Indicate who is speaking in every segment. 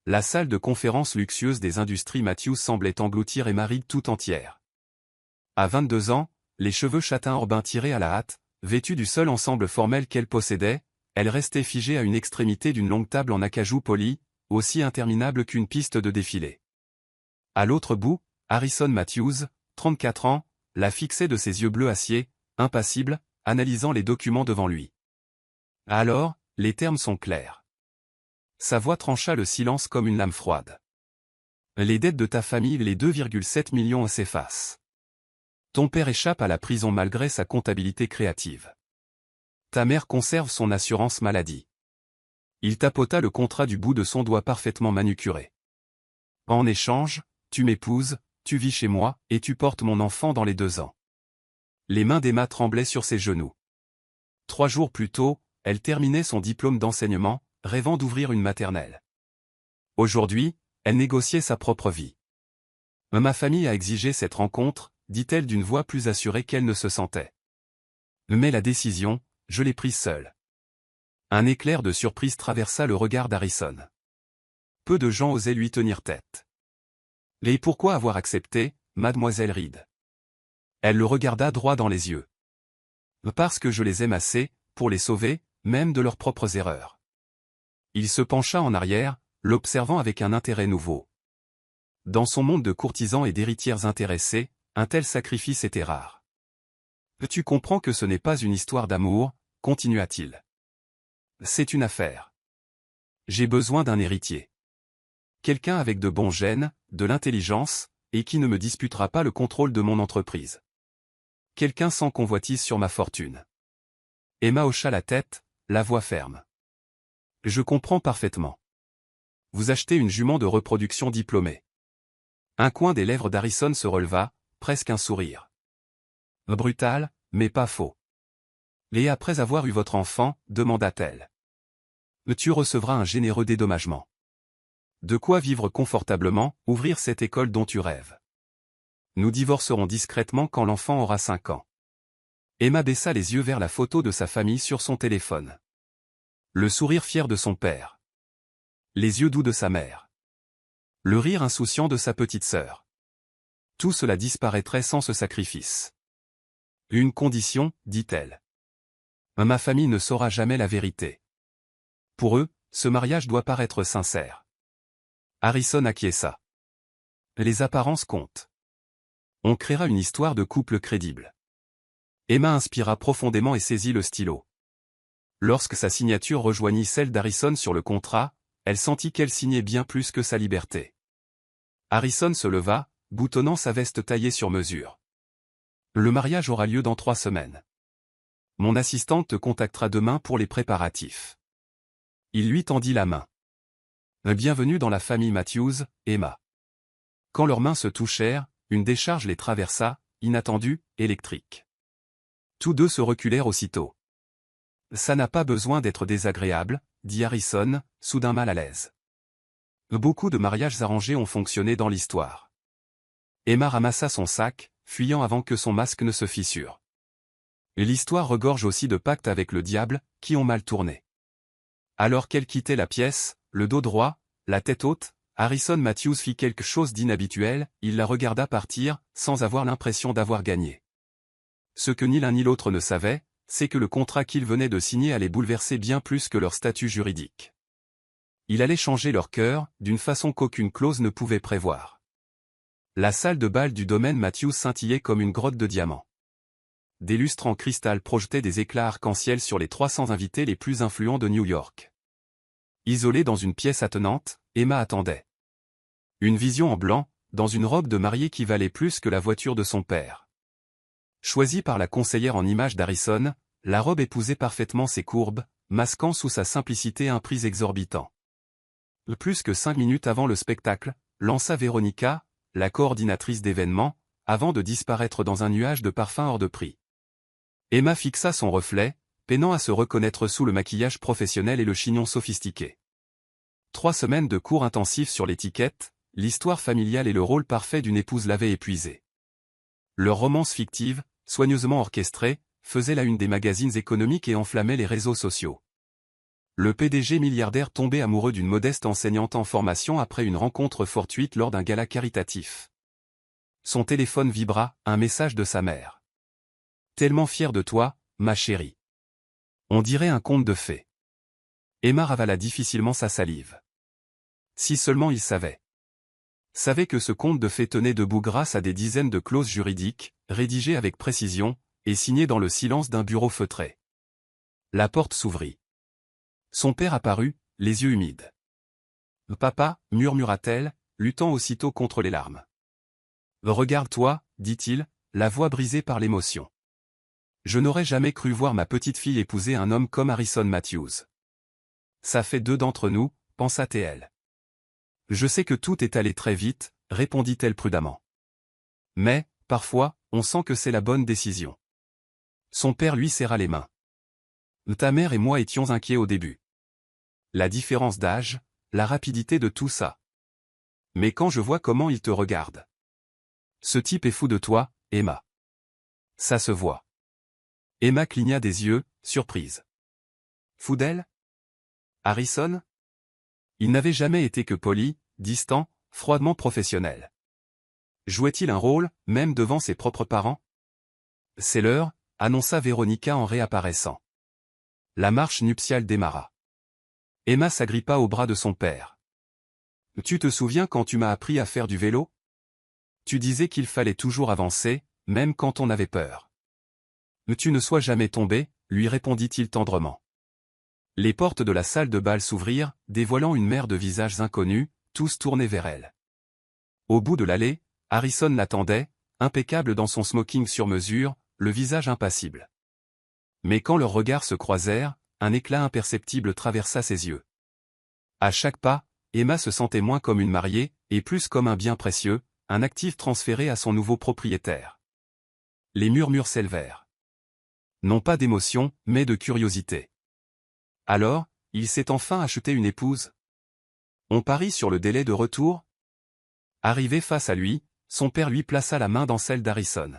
Speaker 1: la salle de conférence luxueuse des industries Matthews semblait engloutir Emma Reed tout entière. À 22 ans, les cheveux châtain orbin tirés à la hâte, vêtue du seul ensemble formel qu'elle possédait, elle restait figée à une extrémité d'une longue table en acajou poli, aussi interminable qu'une piste de défilé. À l'autre bout, Harrison Matthews, 34 ans, la fixait de ses yeux bleus acier, impassible, analysant les documents devant lui. Alors, les termes sont clairs. Sa voix trancha le silence comme une lame froide. Les dettes de ta famille, les 2,7 millions s'effacent. Ton père échappe à la prison malgré sa comptabilité créative. Ta mère conserve son assurance maladie. Il tapota le contrat du bout de son doigt parfaitement manucuré. En échange, tu m'épouses, tu vis chez moi, et tu portes mon enfant dans les 2 ans. Les mains d'Emma tremblaient sur ses genoux. 3 jours plus tôt, elle terminait son diplôme d'enseignement, rêvant d'ouvrir une maternelle. Aujourd'hui, elle négociait sa propre vie. Ma famille a exigé cette rencontre, dit-elle d'une voix plus assurée qu'elle ne se sentait. Mais la décision, je l'ai prise seule. Un éclair de surprise traversa le regard d'Harrison. Peu de gens osaient lui tenir tête. Et pourquoi avoir accepté, mademoiselle Reed? Elle le regarda droit dans les yeux. Parce que je les aime assez, pour les sauver, même de leurs propres erreurs. Il se pencha en arrière, l'observant avec un intérêt nouveau. Dans son monde de courtisans et d'héritières intéressées, un tel sacrifice était rare. Tu comprends que ce n'est pas une histoire d'amour, continua-t-il. C'est une affaire. J'ai besoin d'un héritier. Quelqu'un avec de bons gènes, de l'intelligence, et qui ne me disputera pas le contrôle de mon entreprise. Quelqu'un sans convoitise sur ma fortune. Emma hocha la tête, la voix ferme. Je comprends parfaitement. Vous achetez une jument de reproduction diplômée. Un coin des lèvres d'Harrison se releva, presque un sourire. Brutal, mais pas faux. Et après avoir eu votre enfant, demanda-t-elle. Tu recevras un généreux dédommagement. De quoi vivre confortablement, ouvrir cette école dont tu rêves. Nous divorcerons discrètement quand l'enfant aura 5 ans. Emma baissa les yeux vers la photo de sa famille sur son téléphone. Le sourire fier de son père. Les yeux doux de sa mère. Le rire insouciant de sa petite sœur. Tout cela disparaîtrait sans ce sacrifice. Une condition, dit-elle. Ma famille ne saura jamais la vérité. Pour eux, ce mariage doit paraître sincère. Harrison acquiesça. Les apparences comptent. On créera une histoire de couple crédible. Emma inspira profondément et saisit le stylo. Lorsque sa signature rejoignit celle d'Harrison sur le contrat, elle sentit qu'elle signait bien plus que sa liberté. Harrison se leva, boutonnant sa veste taillée sur mesure. Le mariage aura lieu dans 3 semaines. Mon assistante te contactera demain pour les préparatifs. Il lui tendit la main. Bienvenue dans la famille Matthews, Emma. Quand leurs mains se touchèrent, une décharge les traversa, inattendue, électrique. Tous deux se reculèrent aussitôt. Ça n'a pas besoin d'être désagréable, dit Harrison, soudain mal à l'aise. Beaucoup de mariages arrangés ont fonctionné dans l'histoire. Emma ramassa son sac, fuyant avant que son masque ne se fissure. L'histoire regorge aussi de pactes avec le diable, qui ont mal tourné. Alors qu'elle quittait la pièce, le dos droit, la tête haute, Harrison Matthews fit quelque chose d'inhabituel, il la regarda partir, sans avoir l'impression d'avoir gagné. Ce que ni l'un ni l'autre ne savaient, c'est que le contrat qu'ils venaient de signer allait bouleverser bien plus que leur statut juridique. Il allait changer leur cœur, d'une façon qu'aucune clause ne pouvait prévoir. La salle de bal du domaine Matthews scintillait comme une grotte de diamants. Des lustres en cristal projetaient des éclats arc-en-ciel sur les 300 invités les plus influents de New York. Isolée dans une pièce attenante, Emma attendait. Une vision en blanc, dans une robe de mariée qui valait plus que la voiture de son père. Choisie par la conseillère en images d'Harrison, la robe épousait parfaitement ses courbes, masquant sous sa simplicité un prix exorbitant. Plus que 5 minutes avant le spectacle, lança Véronica, la coordinatrice d'événements, avant de disparaître dans un nuage de parfums hors de prix. Emma fixa son reflet, peinant à se reconnaître sous le maquillage professionnel et le chignon sophistiqué. 3 semaines de cours intensifs sur l'étiquette, l'histoire familiale et le rôle parfait d'une épouse l'avaient épuisée. Leur romance fictive, soigneusement orchestrée, faisait la une des magazines économiques et enflammait les réseaux sociaux. Le PDG milliardaire tombé amoureux d'une modeste enseignante en formation après une rencontre fortuite lors d'un gala caritatif. Son téléphone vibra, un message de sa mère. Tellement fier de toi, ma chérie. On dirait un conte de fées. Emma ravala difficilement sa salive. Si seulement il savait. Savait que ce conte de fées tenait debout grâce à des dizaines de clauses juridiques, rédigées avec précision, et signées dans le silence d'un bureau feutré. La porte s'ouvrit. Son père apparut, les yeux humides. « Papa » murmura-t-elle, luttant aussitôt contre les larmes. « Regarde-toi » dit-il, la voix brisée par l'émotion. « Je n'aurais jamais cru voir ma petite-fille épouser un homme comme Harrison Matthews. Ça fait 2 d'entre nous, pensa-t-elle. Je sais que tout est allé très vite, répondit-elle prudemment. Mais, parfois, on sent que c'est la bonne décision. Son père lui serra les mains. Ta mère et moi étions inquiets au début. La différence d'âge, la rapidité de tout ça. Mais quand je vois comment il te regarde. Ce type est fou de toi, Emma. Ça se voit. Emma cligna des yeux, surprise. Fou d'elle? Harrison? Il n'avait jamais été que poli, distant, froidement professionnel. Jouait-il un rôle, même devant ses propres parents? C'est l'heure, annonça Véronica en réapparaissant. La marche nuptiale démarra. Emma s'agrippa au bras de son père. Tu te souviens quand tu m'as appris à faire du vélo? Tu disais qu'il fallait toujours avancer, même quand on avait peur. Tu ne sois jamais tombé, lui répondit-il tendrement. Les portes de la salle de bal s'ouvrirent, dévoilant une mer de visages inconnus, tous tournés vers elle. Au bout de l'allée, Harrison l'attendait, impeccable dans son smoking sur mesure, le visage impassible. Mais quand leurs regards se croisèrent, un éclat imperceptible traversa ses yeux. À chaque pas, Emma se sentait moins comme une mariée, et plus comme un bien précieux, un actif transféré à son nouveau propriétaire. Les murmures s'élevèrent. Non pas d'émotion, mais de curiosité. Alors, il s'est enfin acheté une épouse? On parie sur le délai de retour? Arrivé face à lui, son père lui plaça la main dans celle d'Harrison.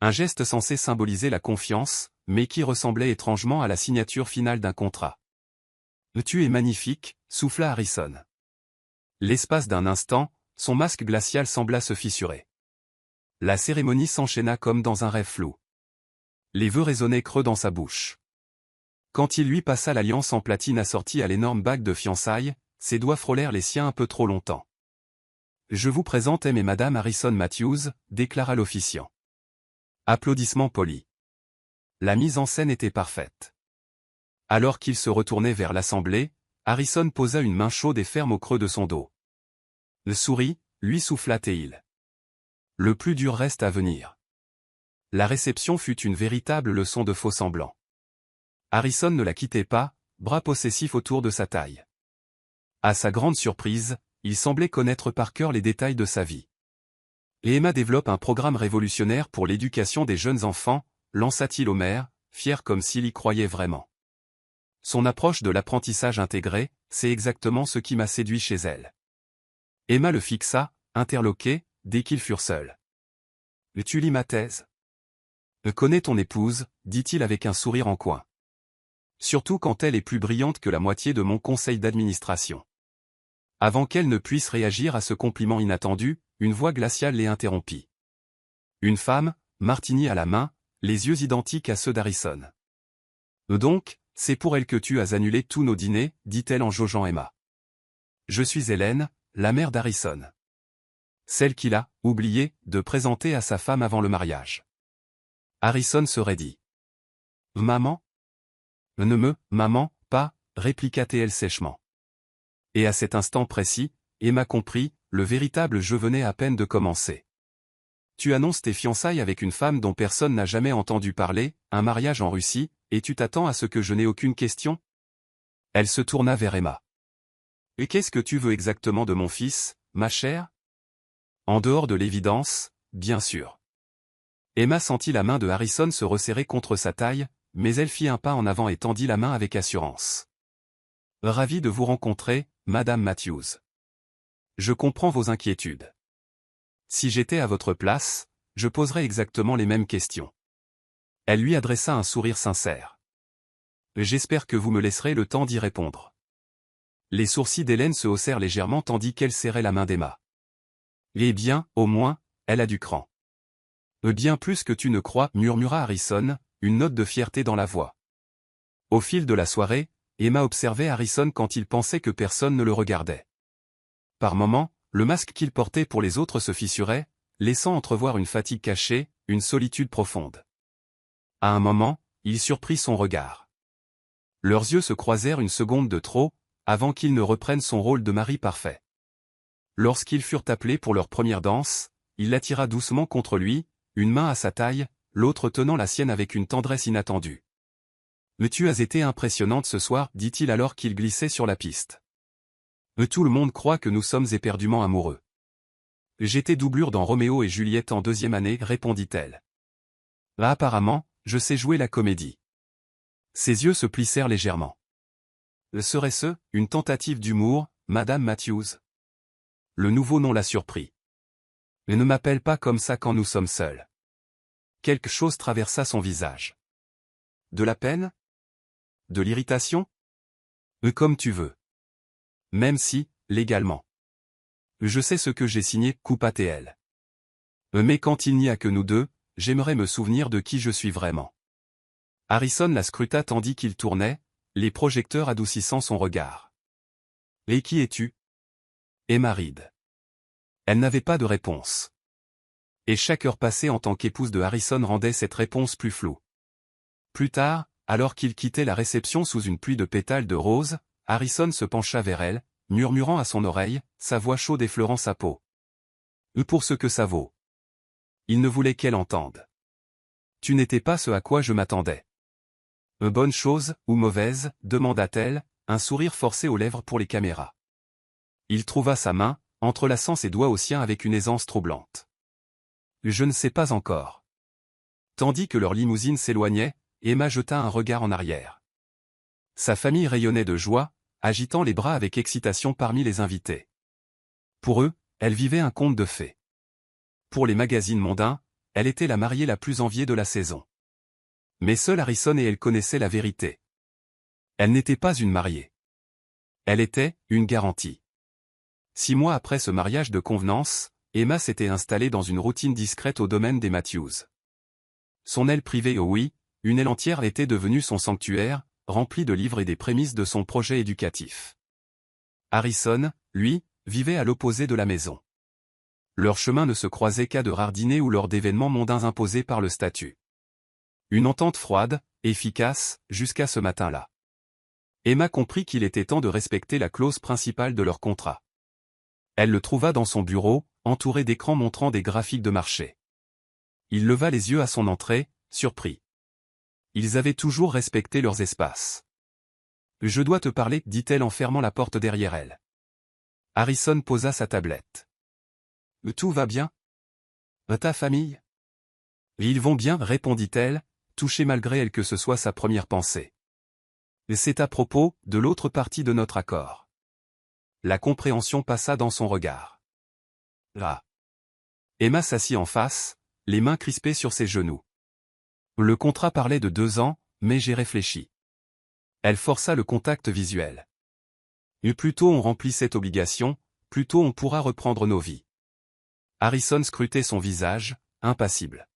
Speaker 1: Un geste censé symboliser la confiance, mais qui ressemblait étrangement à la signature finale d'un contrat. « Tu es magnifique » souffla Harrison. L'espace d'un instant, son masque glacial sembla se fissurer. La cérémonie s'enchaîna comme dans un rêve flou. Les vœux résonnaient creux dans sa bouche. Quand il lui passa l'alliance en platine assortie à l'énorme bague de fiançailles, ses doigts frôlèrent les siens un peu trop longtemps. « Je vous présente M et Madame Harrison Matthews » déclara l'officiant. Applaudissements polis. La mise en scène était parfaite. Alors qu'il se retournait vers l'assemblée, Harrison posa une main chaude et ferme au creux de son dos. Le sourit, lui souffla Théil. Le plus dur reste à venir. La réception fut une véritable leçon de faux semblant. Harrison ne la quittait pas, bras possessifs autour de sa taille. À sa grande surprise, il semblait connaître par cœur les détails de sa vie. Et Emma développe un programme révolutionnaire pour l'éducation des jeunes enfants, lança-t-il au maire, fier comme s'il y croyait vraiment. Son approche de l'apprentissage intégré, c'est exactement ce qui m'a séduit chez elle. Emma le fixa, interloqué, dès qu'ils furent seuls. « Tu lis ma thèse ? Connais ton épouse, dit-il avec un sourire en coin. Surtout quand elle est plus brillante que la moitié de mon conseil d'administration. Avant qu'elle ne puisse réagir à ce compliment inattendu, une voix glaciale les interrompit. Une femme, martini à la main, les yeux identiques à ceux d'Harrison. Donc, c'est pour elle que tu as annulé tous nos dîners, dit-elle en jaugeant Emma. Je suis Hélène, la mère d'Harrison. Celle qu'il a, oublié, de présenter à sa femme avant le mariage. Harrison se raidit. Maman? Maman, pas, répliqua-t-elle sèchement. Et à cet instant précis, Emma comprit, le véritable jeu venait à peine de commencer. Tu annonces tes fiançailles avec une femme dont personne n'a jamais entendu parler, un mariage en Russie, et tu t'attends à ce que je n'ai aucune question? Elle se tourna vers Emma. Et qu'est-ce que tu veux exactement de mon fils, ma chère? En dehors de l'évidence, bien sûr. Emma sentit la main de Harrison se resserrer contre sa taille, mais elle fit un pas en avant et tendit la main avec assurance. Ravi de vous rencontrer, Madame Matthews. Je comprends vos inquiétudes. Si j'étais à votre place, je poserais exactement les mêmes questions. Elle lui adressa un sourire sincère. J'espère que vous me laisserez le temps d'y répondre. Les sourcils d'Hélène se haussèrent légèrement tandis qu'elle serrait la main d'Emma. Eh bien, au moins, elle a du cran. Bien plus que tu ne crois, murmura Harrison, une note de fierté dans la voix. Au fil de la soirée, Emma observait Harrison quand il pensait que personne ne le regardait. Par moments, le masque qu'il portait pour les autres se fissurait, laissant entrevoir une fatigue cachée, une solitude profonde. À un moment, il surprit son regard. Leurs yeux se croisèrent une seconde de trop, avant qu'il ne reprenne son rôle de mari parfait. Lorsqu'ils furent appelés pour leur première danse, il l'attira doucement contre lui, une main à sa taille, l'autre tenant la sienne avec une tendresse inattendue. « Mais tu as été impressionnante ce soir, dit-il alors qu'il glissait sur la piste. Tout le monde croit que nous sommes éperdument amoureux. J'étais doublure dans Roméo et Juliette en 2e année, répondit-elle. Apparemment, je sais jouer la comédie. Ses yeux se plissèrent légèrement. Serait-ce une tentative d'humour, Madame Matthews? Le nouveau nom la surprit. Mais ne m'appelle pas comme ça quand nous sommes seuls. Quelque chose traversa son visage. De la peine? De l'irritation? Comme tu veux. Même si, légalement. Je sais ce que j'ai signé, coupa-t-elle. Mais quand il n'y a que nous deux, j'aimerais me souvenir de qui je suis vraiment. Harrison la scruta tandis qu'il tournait, les projecteurs adoucissant son regard. Et qui es-tu? Emma Reed. Elle n'avait pas de réponse. Et chaque heure passée en tant qu'épouse de Harrison rendait cette réponse plus floue. Plus tard, alors qu'il quittait la réception sous une pluie de pétales de roses, Harrison se pencha vers elle, murmurant à son oreille, sa voix chaude effleurant sa peau. Pour ce que ça vaut. Il ne voulait qu'elle entende. Tu n'étais pas ce à quoi je m'attendais. Bonne chose, ou mauvaise, demanda-t-elle, un sourire forcé aux lèvres pour les caméras. Il trouva sa main, entrelaçant ses doigts aux siens avec une aisance troublante. Je ne sais pas encore. Tandis que leur limousine s'éloignait, Emma jeta un regard en arrière. Sa famille rayonnait de joie, agitant les bras avec excitation parmi les invités. Pour eux, elle vivait un conte de fées. Pour les magazines mondains, elle était la mariée la plus enviée de la saison. Mais seul Harrison et elle connaissaient la vérité. Elle n'était pas une mariée. Elle était une garantie. 6 mois après ce mariage de convenance, Emma s'était installée dans une routine discrète au domaine des Matthews. Son aile privée, oh oui, une aile entière était devenue son sanctuaire, rempli de livres et des prémices de son projet éducatif. Harrison, lui, vivait à l'opposé de la maison. Leurs chemins ne se croisaient qu'à de rares dîners ou lors d'événements mondains imposés par le statut. Une entente froide, efficace, jusqu'à ce matin-là. Emma comprit qu'il était temps de respecter la clause principale de leur contrat. Elle le trouva dans son bureau, entouré d'écrans montrant des graphiques de marché. Il leva les yeux à son entrée, surpris. Ils avaient toujours respecté leurs espaces. « Je dois te parler, dit-elle en fermant la porte derrière elle. Harrison posa sa tablette. « Tout va bien? Ta famille? » « Ils vont bien, répondit-elle, touchée malgré elle que ce soit sa première pensée. « C'est à propos de l'autre partie de notre accord. » La compréhension passa dans son regard. « Ah !» Emma s'assit en face, les mains crispées sur ses genoux. Le contrat parlait de 2 ans, mais j'ai réfléchi. Elle força le contact visuel. Et plus tôt on remplit cette obligation, plus tôt on pourra reprendre nos vies. Harrison scrutait son visage, impassible.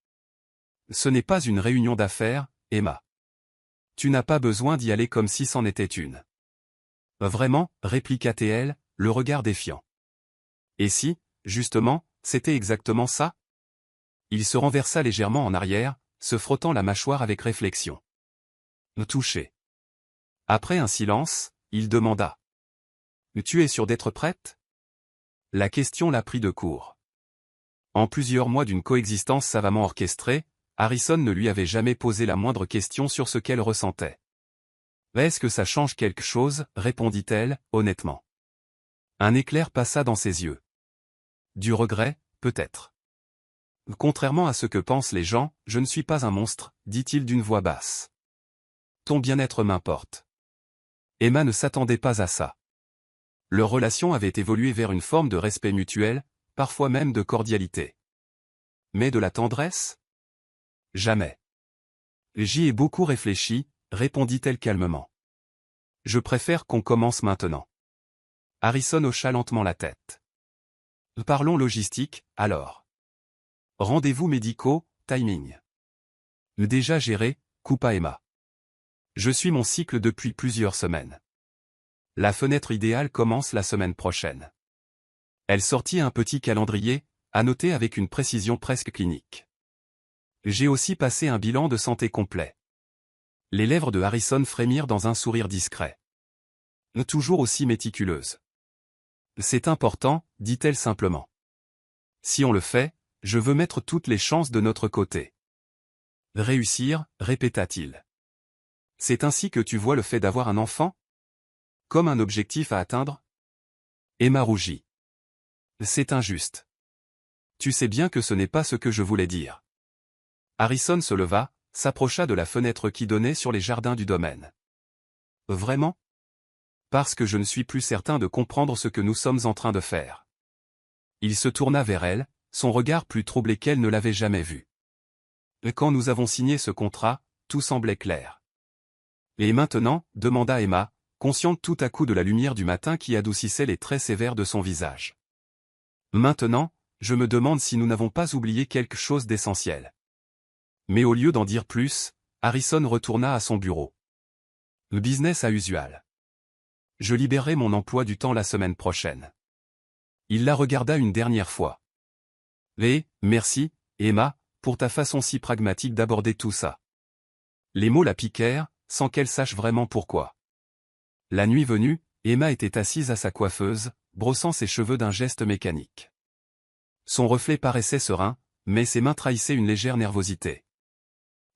Speaker 1: Ce n'est pas une réunion d'affaires, Emma. Tu n'as pas besoin d'y aller comme si c'en était une. Vraiment, répliqua-t-elle, le regard défiant. Et si, justement, c'était exactement ça? Il se renversa légèrement en arrière, se frottant la mâchoire avec réflexion. Touché. Après un silence, il demanda. Tu es sûre d'être prête? La question la prit de court. En plusieurs mois d'une coexistence savamment orchestrée, Harrison ne lui avait jamais posé la moindre question sur ce qu'elle ressentait. Est-ce que ça change quelque chose, répondit-elle, honnêtement. Un éclair passa dans ses yeux. Du regret, peut-être. Contrairement à ce que pensent les gens, je ne suis pas un monstre, dit-il d'une voix basse. Ton bien-être m'importe. Emma ne s'attendait pas à ça. Leur relation avait évolué vers une forme de respect mutuel, parfois même de cordialité. Mais de la tendresse? Jamais. J'y ai beaucoup réfléchi, répondit-elle calmement. Je préfère qu'on commence maintenant. Harrison hocha lentement la tête. Parlons logistique, alors. Rendez-vous médicaux, timing. Déjà géré, coupa Emma. Je suis mon cycle depuis plusieurs semaines. La fenêtre idéale commence la semaine prochaine. Elle sortit un petit calendrier, annoté avec une précision presque clinique. J'ai aussi passé un bilan de santé complet. Les lèvres de Harrison frémirent dans un sourire discret. Toujours aussi méticuleuse. C'est important, dit-elle simplement. Si on le fait, je veux mettre toutes les chances de notre côté. Réussir, répéta-t-il. C'est ainsi que tu vois le fait d'avoir un enfant? Comme un objectif à atteindre? Emma rougit. C'est injuste. Tu sais bien que ce n'est pas ce que je voulais dire. Harrison se leva, s'approcha de la fenêtre qui donnait sur les jardins du domaine. Vraiment? Parce que je ne suis plus certain de comprendre ce que nous sommes en train de faire. Il se tourna vers elle, son regard plus troublé qu'elle ne l'avait jamais vu. Quand nous avons signé ce contrat, tout semblait clair. Et maintenant, demanda Emma, consciente tout à coup de la lumière du matin qui adoucissait les traits sévères de son visage. Maintenant, je me demande si nous n'avons pas oublié quelque chose d'essentiel. Mais au lieu d'en dire plus, Harrison retourna à son bureau. Le business as usual. Je libérerai mon emploi du temps la semaine prochaine. Il la regarda une dernière fois. Et, merci, Emma, pour ta façon si pragmatique d'aborder tout ça. Les mots la piquèrent, sans qu'elle sache vraiment pourquoi. La nuit venue, Emma était assise à sa coiffeuse, brossant ses cheveux d'un geste mécanique. Son reflet paraissait serein, mais ses mains trahissaient une légère nervosité.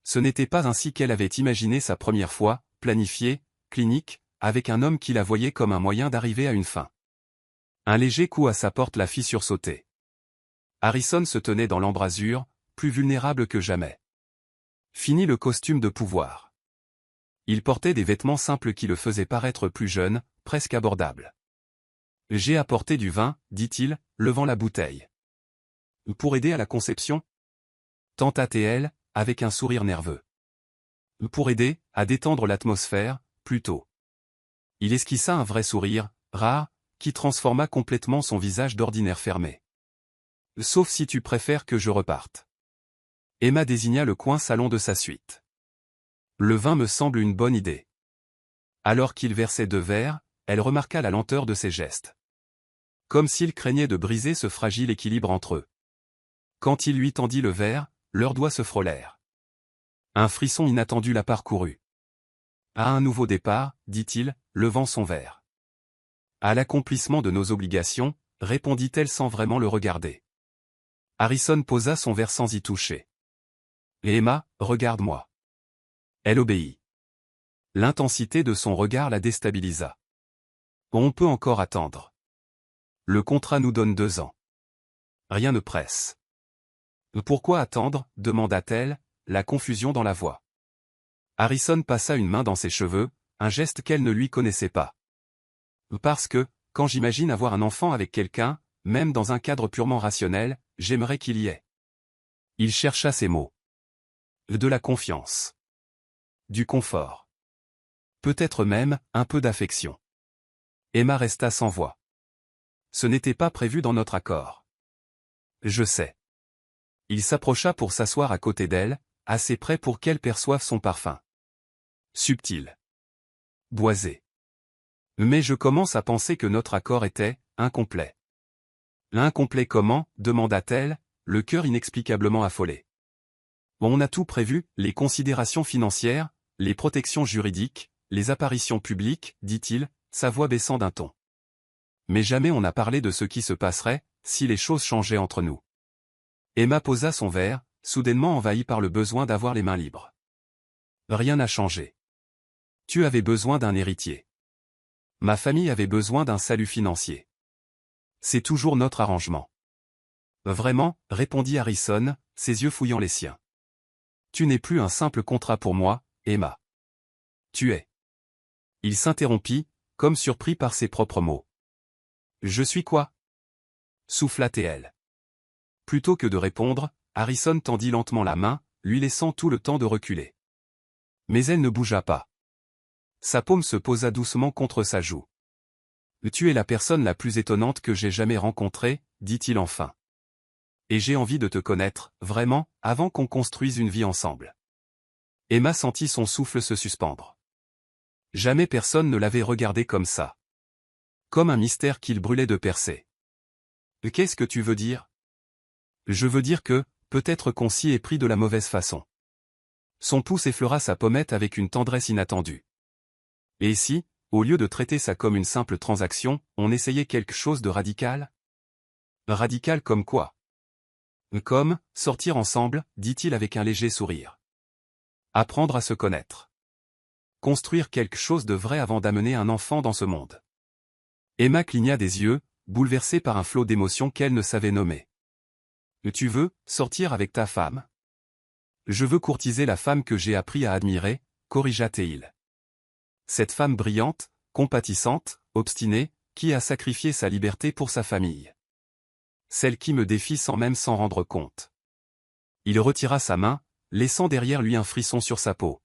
Speaker 1: Ce n'était pas ainsi qu'elle avait imaginé sa première fois, planifiée, clinique, avec un homme qui la voyait comme un moyen d'arriver à une fin. Un léger coup à sa porte la fit sursauter. Harrison se tenait dans l'embrasure, plus vulnérable que jamais. Fini le costume de pouvoir. Il portait des vêtements simples qui le faisaient paraître plus jeune, presque abordable. J'ai apporté du vin, dit-il, levant la bouteille. Pour aider à la conception? Tenta-t-elle, avec un sourire nerveux. Pour aider, à détendre l'atmosphère, plutôt. Il esquissa un vrai sourire, rare, qui transforma complètement son visage d'ordinaire fermé. Sauf si tu préfères que je reparte. Emma désigna le coin salon de sa suite. Le vin me semble une bonne idée. Alors qu'il versait 2 verres, elle remarqua la lenteur de ses gestes. Comme s'il craignait de briser ce fragile équilibre entre eux. Quand il lui tendit le verre, leurs doigts se frôlèrent. Un frisson inattendu la parcourut. À un nouveau départ, dit-il, levant son verre. À l'accomplissement de nos obligations, répondit-elle sans vraiment le regarder. Harrison posa son verre sans y toucher. Et Emma, regarde-moi. Elle obéit. L'intensité de son regard la déstabilisa. On peut encore attendre. Le contrat nous donne 2 ans. Rien ne presse. Pourquoi attendre, demanda-t-elle, la confusion dans la voix. Harrison passa une main dans ses cheveux, un geste qu'elle ne lui connaissait pas. Parce que, quand j'imagine avoir un enfant avec quelqu'un, même dans un cadre purement rationnel, j'aimerais qu'il y ait. Il chercha ses mots. De la confiance. Du confort. Peut-être même, un peu d'affection. Emma resta sans voix. Ce n'était pas prévu dans notre accord. Je sais. Il s'approcha pour s'asseoir à côté d'elle, assez près pour qu'elle perçoive son parfum. Subtil. Boisé. Mais je commence à penser que notre accord était incomplet. Incomplet comment, demanda-t-elle, le cœur inexplicablement affolé. On a tout prévu, les considérations financières, les protections juridiques, les apparitions publiques, dit-il, sa voix baissant d'un ton. Mais jamais on n'a parlé de ce qui se passerait, si les choses changeaient entre nous. Emma posa son verre, soudainement envahie par le besoin d'avoir les mains libres. Rien n'a changé. Tu avais besoin d'un héritier. Ma famille avait besoin d'un salut financier. C'est toujours notre arrangement. Vraiment, répondit Harrison, ses yeux fouillant les siens. Tu n'es plus un simple contrat pour moi, Emma. Tu es. Il s'interrompit, comme surpris par ses propres mots. Je suis quoi? Souffla-t-elle. Plutôt que de répondre, Harrison tendit lentement la main, lui laissant tout le temps de reculer. Mais elle ne bougea pas. Sa paume se posa doucement contre sa joue. Tu es la personne la plus étonnante que j'ai jamais rencontrée, dit-il enfin. Et j'ai envie de te connaître, vraiment, avant qu'on construise une vie ensemble. Emma sentit son souffle se suspendre. Jamais personne ne l'avait regardé comme ça. Comme un mystère qu'il brûlait de percer. Qu'est-ce que tu veux dire? Je veux dire que, peut-être qu'on s'y est pris de la mauvaise façon. Son pouce effleura sa pommette avec une tendresse inattendue. Et si, au lieu de traiter ça comme une simple transaction, on essayait quelque chose de radical? Radical comme quoi? Comme, sortir ensemble, dit-il avec un léger sourire. Apprendre à se connaître. Construire quelque chose de vrai avant d'amener un enfant dans ce monde. Emma cligna des yeux, bouleversée par un flot d'émotions qu'elle ne savait nommer. Tu veux, sortir avec ta femme? Je veux courtiser la femme que j'ai appris à admirer, corrigea Théil. Cette femme brillante, compatissante, obstinée, qui a sacrifié sa liberté pour sa famille. Celle qui me défie sans même s'en rendre compte. Il retira sa main, laissant derrière lui un frisson sur sa peau.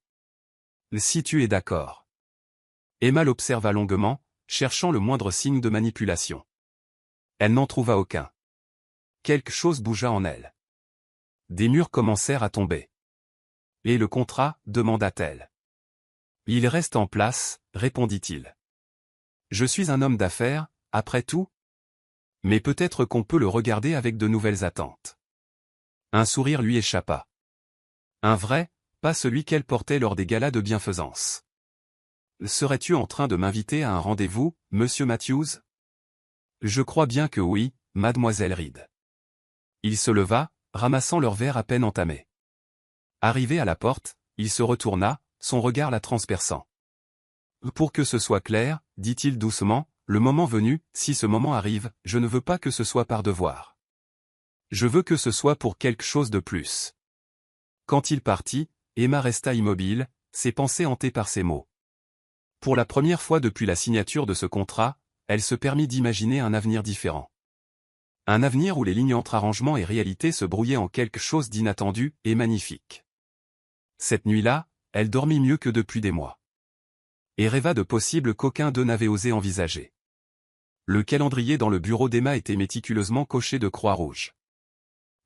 Speaker 1: Si tu es d'accord. Emma l'observa longuement, cherchant le moindre signe de manipulation. Elle n'en trouva aucun. Quelque chose bougea en elle. Des murs commencèrent à tomber. Et le contrat, demanda-t-elle. Il reste en place, répondit-il. Je suis un homme d'affaires, après tout. Mais peut-être qu'on peut le regarder avec de nouvelles attentes. Un sourire lui échappa. Un vrai, pas celui qu'elle portait lors des galas de bienfaisance. Serais-tu en train de m'inviter à un rendez-vous, monsieur Matthews? Je crois bien que oui, mademoiselle Reed. Il se leva, ramassant leur verre à peine entamé. Arrivé à la porte, il se retourna, son regard la transperçant. Pour que ce soit clair, dit-il doucement, le moment venu, si ce moment arrive, je ne veux pas que ce soit par devoir. Je veux que ce soit pour quelque chose de plus. Quand il partit, Emma resta immobile, ses pensées hantées par ces mots. Pour la première fois depuis la signature de ce contrat, elle se permit d'imaginer un avenir différent. Un avenir où les lignes entre arrangement et réalité se brouillaient en quelque chose d'inattendu et magnifique. Cette nuit-là, elle dormit mieux que depuis des mois. Et rêva de possibles qu'aucun d'eux n'avait osé envisager. Le calendrier dans le bureau d'Emma était méticuleusement coché de croix rouges.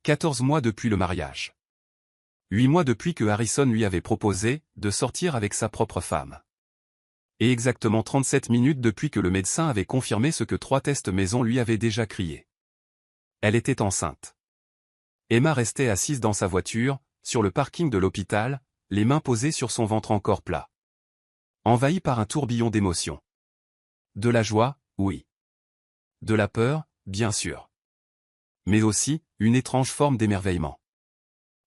Speaker 1: 14 mois depuis le mariage. 8 mois depuis que Harrison lui avait proposé de sortir avec sa propre femme. Et exactement 37 minutes depuis que le médecin avait confirmé ce que 3 tests maison lui avaient déjà crié. Elle était enceinte. Emma restait assise dans sa voiture, sur le parking de l'hôpital, les mains posées sur son ventre encore plat. Envahie par un tourbillon d'émotions. De la joie, oui. De la peur, bien sûr. Mais aussi, une étrange forme d'émerveillement.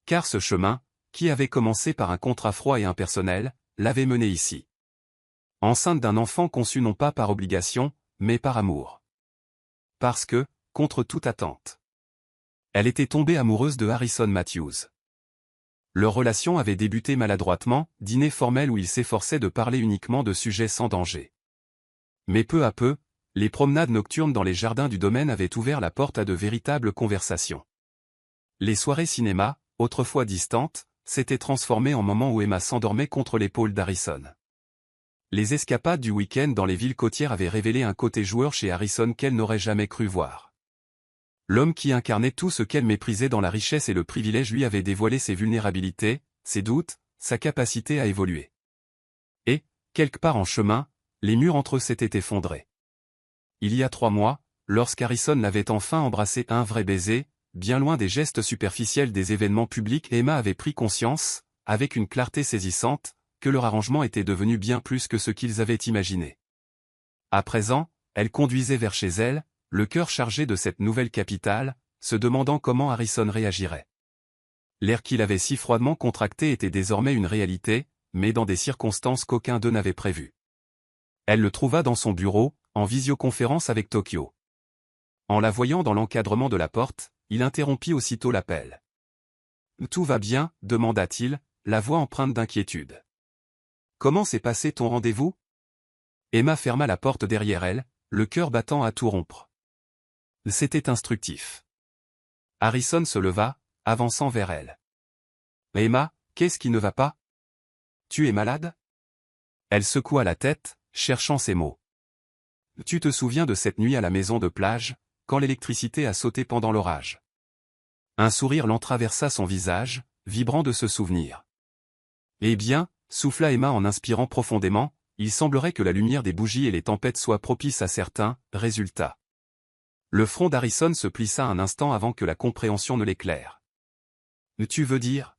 Speaker 1: Car ce chemin, qui avait commencé par un contrat froid et impersonnel, l'avait menée ici. Enceinte d'un enfant conçu non pas par obligation, mais par amour. Parce que, contre toute attente, elle était tombée amoureuse de Harrison Matthews. Leur relation avait débuté maladroitement, dîner formel où ils s'efforçaient de parler uniquement de sujets sans danger. Mais peu à peu, les promenades nocturnes dans les jardins du domaine avaient ouvert la porte à de véritables conversations. Les soirées cinéma, autrefois distantes, s'étaient transformées en moments où Emma s'endormait contre l'épaule d'Harrison. Les escapades du week-end dans les villes côtières avaient révélé un côté joueur chez Harrison qu'elle n'aurait jamais cru voir. L'homme qui incarnait tout ce qu'elle méprisait dans la richesse et le privilège lui avait dévoilé ses vulnérabilités, ses doutes, sa capacité à évoluer. Et, quelque part en chemin, les murs entre eux s'étaient effondrés. Il y a 3 mois, lorsqu'Harrison l'avait enfin embrassé un vrai baiser, bien loin des gestes superficiels des événements publics, Emma avait pris conscience, avec une clarté saisissante, que leur arrangement était devenu bien plus que ce qu'ils avaient imaginé. À présent, elle conduisait vers chez elle, le cœur chargé de cette nouvelle capitale, se demandant comment Harrison réagirait. L'air qu'il avait si froidement contracté était désormais une réalité, mais dans des circonstances qu'aucun d'eux n'avait prévues. Elle le trouva dans son bureau, en visioconférence avec Tokyo. En la voyant dans l'encadrement de la porte, il interrompit aussitôt l'appel. « Tout va bien ?» demanda-t-il, la voix empreinte d'inquiétude. « Comment s'est passé ton rendez-vous ?» Emma ferma la porte derrière elle, le cœur battant à tout rompre. C'était instructif. Harrison se leva, avançant vers elle. « Emma, qu'est-ce qui ne va pas ?» Tu es malade? Elle secoua la tête, cherchant ses mots. Tu te souviens de cette nuit à la maison de plage, quand l'électricité a sauté pendant l'orage? Un sourire l'entraversa son visage, vibrant de ce souvenir. Eh bien, souffla Emma en inspirant profondément, il semblerait que la lumière des bougies et les tempêtes soient propices à certains résultats. Le front d'Harrison se plissa un instant avant que la compréhension ne l'éclaire. Tu veux dire?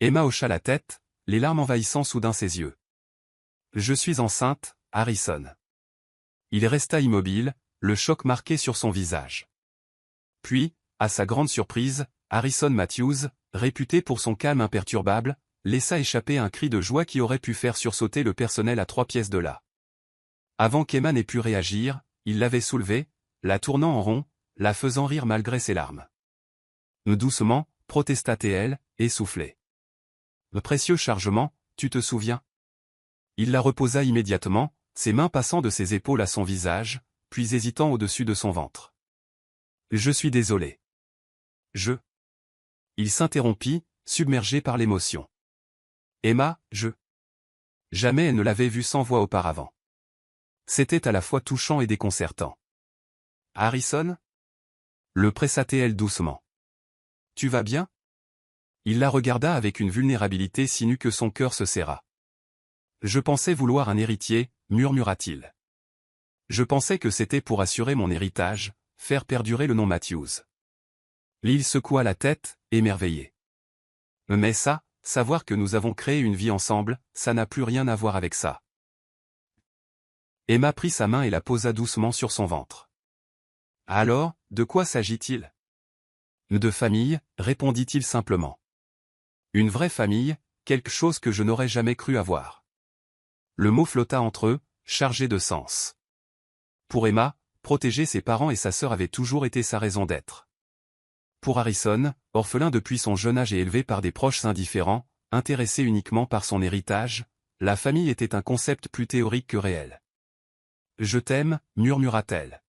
Speaker 1: Emma hocha la tête, les larmes envahissant soudain ses yeux. Je suis enceinte, Harrison. Il resta immobile, le choc marqué sur son visage. Puis, à sa grande surprise, Harrison Matthews, réputé pour son calme imperturbable, laissa échapper un cri de joie qui aurait pu faire sursauter le personnel à 3 pièces de là. Avant qu'Emma n'ait pu réagir, il l'avait soulevée, la tournant en rond, la faisant rire malgré ses larmes. Doucement, protesta-t-elle, essoufflée. Le précieux chargement, tu te souviens? Il la reposa immédiatement, ses mains passant de ses épaules à son visage, puis hésitant au-dessus de son ventre. Je suis désolé. Il s'interrompit, submergé par l'émotion. Emma, Jamais elle ne l'avait vu sans voix auparavant. C'était à la fois touchant et déconcertant. Harrison? Le pressa-t-elle doucement. Tu vas bien? Il la regarda avec une vulnérabilité si nue que son cœur se serra. Je pensais vouloir un héritier, murmura-t-il. Je pensais que c'était pour assurer mon héritage, faire perdurer le nom Matthews. Lil secoua la tête, émerveillé. Mais ça, savoir que nous avons créé une vie ensemble, ça n'a plus rien à voir avec ça. Emma prit sa main et la posa doucement sur son ventre. Alors, de quoi s'agit-il? De famille, répondit-il simplement. Une vraie famille, quelque chose que je n'aurais jamais cru avoir. Le mot flotta entre eux, chargé de sens. Pour Emma, protéger ses parents et sa sœur avait toujours été sa raison d'être. Pour Harrison, orphelin depuis son jeune âge et élevé par des proches indifférents, intéressé uniquement par son héritage, la famille était un concept plus théorique que réel. « Je t'aime », murmura-t-elle.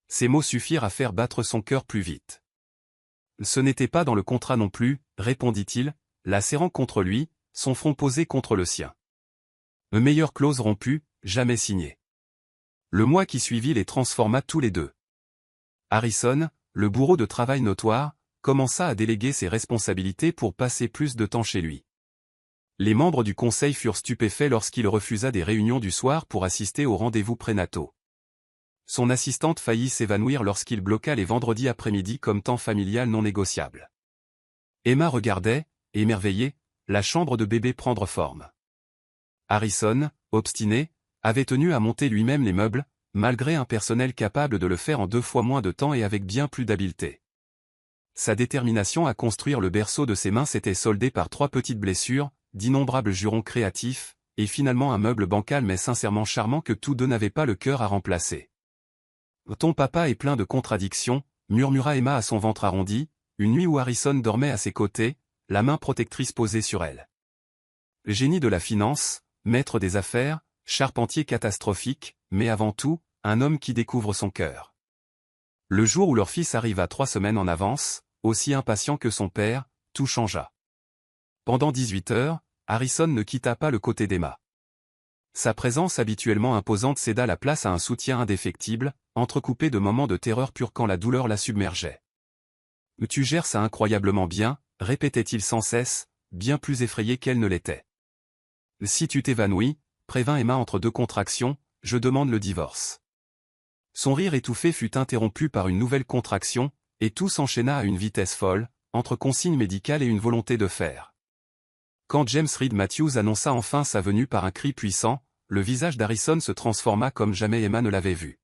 Speaker 1: Ces mots suffirent à faire battre son cœur plus vite. « Ce n'était pas dans le contrat non plus », répondit-il, la serrant contre lui, son front posé contre le sien. Une meilleure clause rompue, jamais signée. Le mois qui suivit les transforma tous les deux. Harrison, le bourreau de travail notoire, commença à déléguer ses responsabilités pour passer plus de temps chez lui. Les membres du conseil furent stupéfaits lorsqu'il refusa des réunions du soir pour assister aux rendez-vous prénataux. Son assistante faillit s'évanouir lorsqu'il bloqua les vendredis après-midi comme temps familial non négociable. Emma regardait, émerveillée, la chambre de bébé prendre forme. Harrison, obstiné, avait tenu à monter lui-même les meubles, malgré un personnel capable de le faire en 2 fois moins de temps et avec bien plus d'habileté. Sa détermination à construire le berceau de ses mains s'était soldée par 3 petites blessures, d'innombrables jurons créatifs, et finalement un meuble bancal mais sincèrement charmant que tous deux n'avaient pas le cœur à remplacer. « Ton papa est plein de contradictions », murmura Emma à son ventre arrondi, une nuit où Harrison dormait à ses côtés, la main protectrice posée sur elle. Génie de la finance, maître des affaires, charpentier catastrophique, mais avant tout, un homme qui découvre son cœur. Le jour où leur fils arriva 3 semaines en avance, aussi impatient que son père, tout changea. Pendant 18 heures, Harrison ne quitta pas le côté d'Emma. Sa présence habituellement imposante céda la place à un soutien indéfectible, entrecoupé de moments de terreur pure quand la douleur la submergeait. « Tu gères ça incroyablement bien », répétait-il sans cesse, bien plus effrayé qu'elle ne l'était. « Si tu t'évanouis, prévint Emma entre 2 contractions, je demande le divorce. » Son rire étouffé fut interrompu par une nouvelle contraction, et tout s'enchaîna à une vitesse folle, entre consignes médicales et une volonté de faire. Quand James Reed Matthews annonça enfin sa venue par un cri puissant, le visage d'Harrison se transforma comme jamais Emma ne l'avait vu.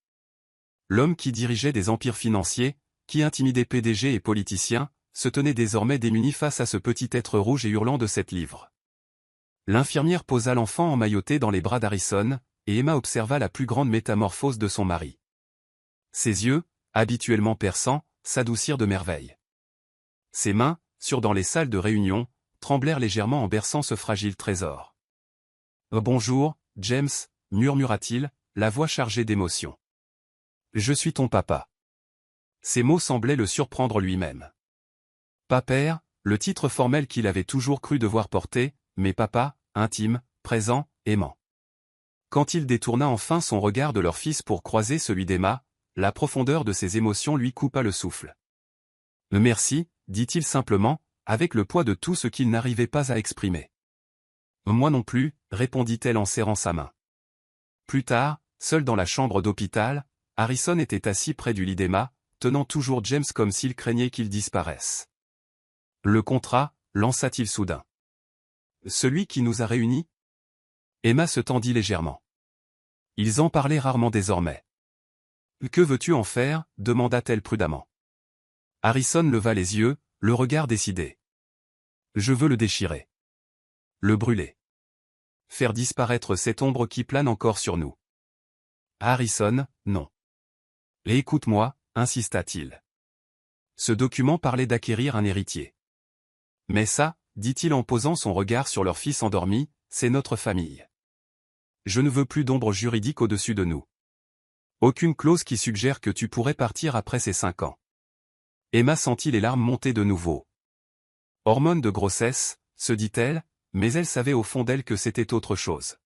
Speaker 1: L'homme qui dirigeait des empires financiers, qui intimidait PDG et politiciens, se tenait désormais démuni face à ce petit être rouge et hurlant de 7 livres. L'infirmière posa l'enfant emmailloté dans les bras d'Harrison, et Emma observa la plus grande métamorphose de son mari. Ses yeux, habituellement perçants, s'adoucirent de merveille. Ses mains, sûres dans les salles de réunion, tremblèrent légèrement en berçant ce fragile trésor. « Bonjour, James » murmura-t-il, la voix chargée d'émotion. « Je suis ton papa. » Ces mots semblaient le surprendre lui-même. Pas père, le titre formel qu'il avait toujours cru devoir porter, mais papa, intime, présent, aimant. Quand il détourna enfin son regard de leur fils pour croiser celui d'Emma, la profondeur de ses émotions lui coupa le souffle. « Merci, dit-il simplement, avec le poids de tout ce qu'il n'arrivait pas à exprimer. « Moi non plus, répondit-elle en serrant sa main. Plus tard, seul dans la chambre d'hôpital, Harrison était assis près du lit d'Emma, tenant toujours James comme s'il craignait qu'il disparaisse. « Le contrat, lança-t-il soudain. Celui qui nous a réunis ?» Emma se tendit légèrement. Ils en parlaient rarement désormais. « Que veux-tu en faire ?» demanda-t-elle prudemment. Harrison leva les yeux, le regard décidé. « Je veux le déchirer. Le brûler. Faire disparaître cette ombre qui plane encore sur nous. » Harrison, non. « Et écoute-moi, insista-t-il. Ce document parlait d'acquérir un héritier. Mais ça, dit-il en posant son regard sur leur fils endormi, c'est notre famille. Je ne veux plus d'ombre juridique au-dessus de nous. Aucune clause qui suggère que tu pourrais partir après ces 5 ans. Emma sentit les larmes monter de nouveau. Hormone de grossesse, se dit-elle, mais elle savait au fond d'elle que c'était autre chose.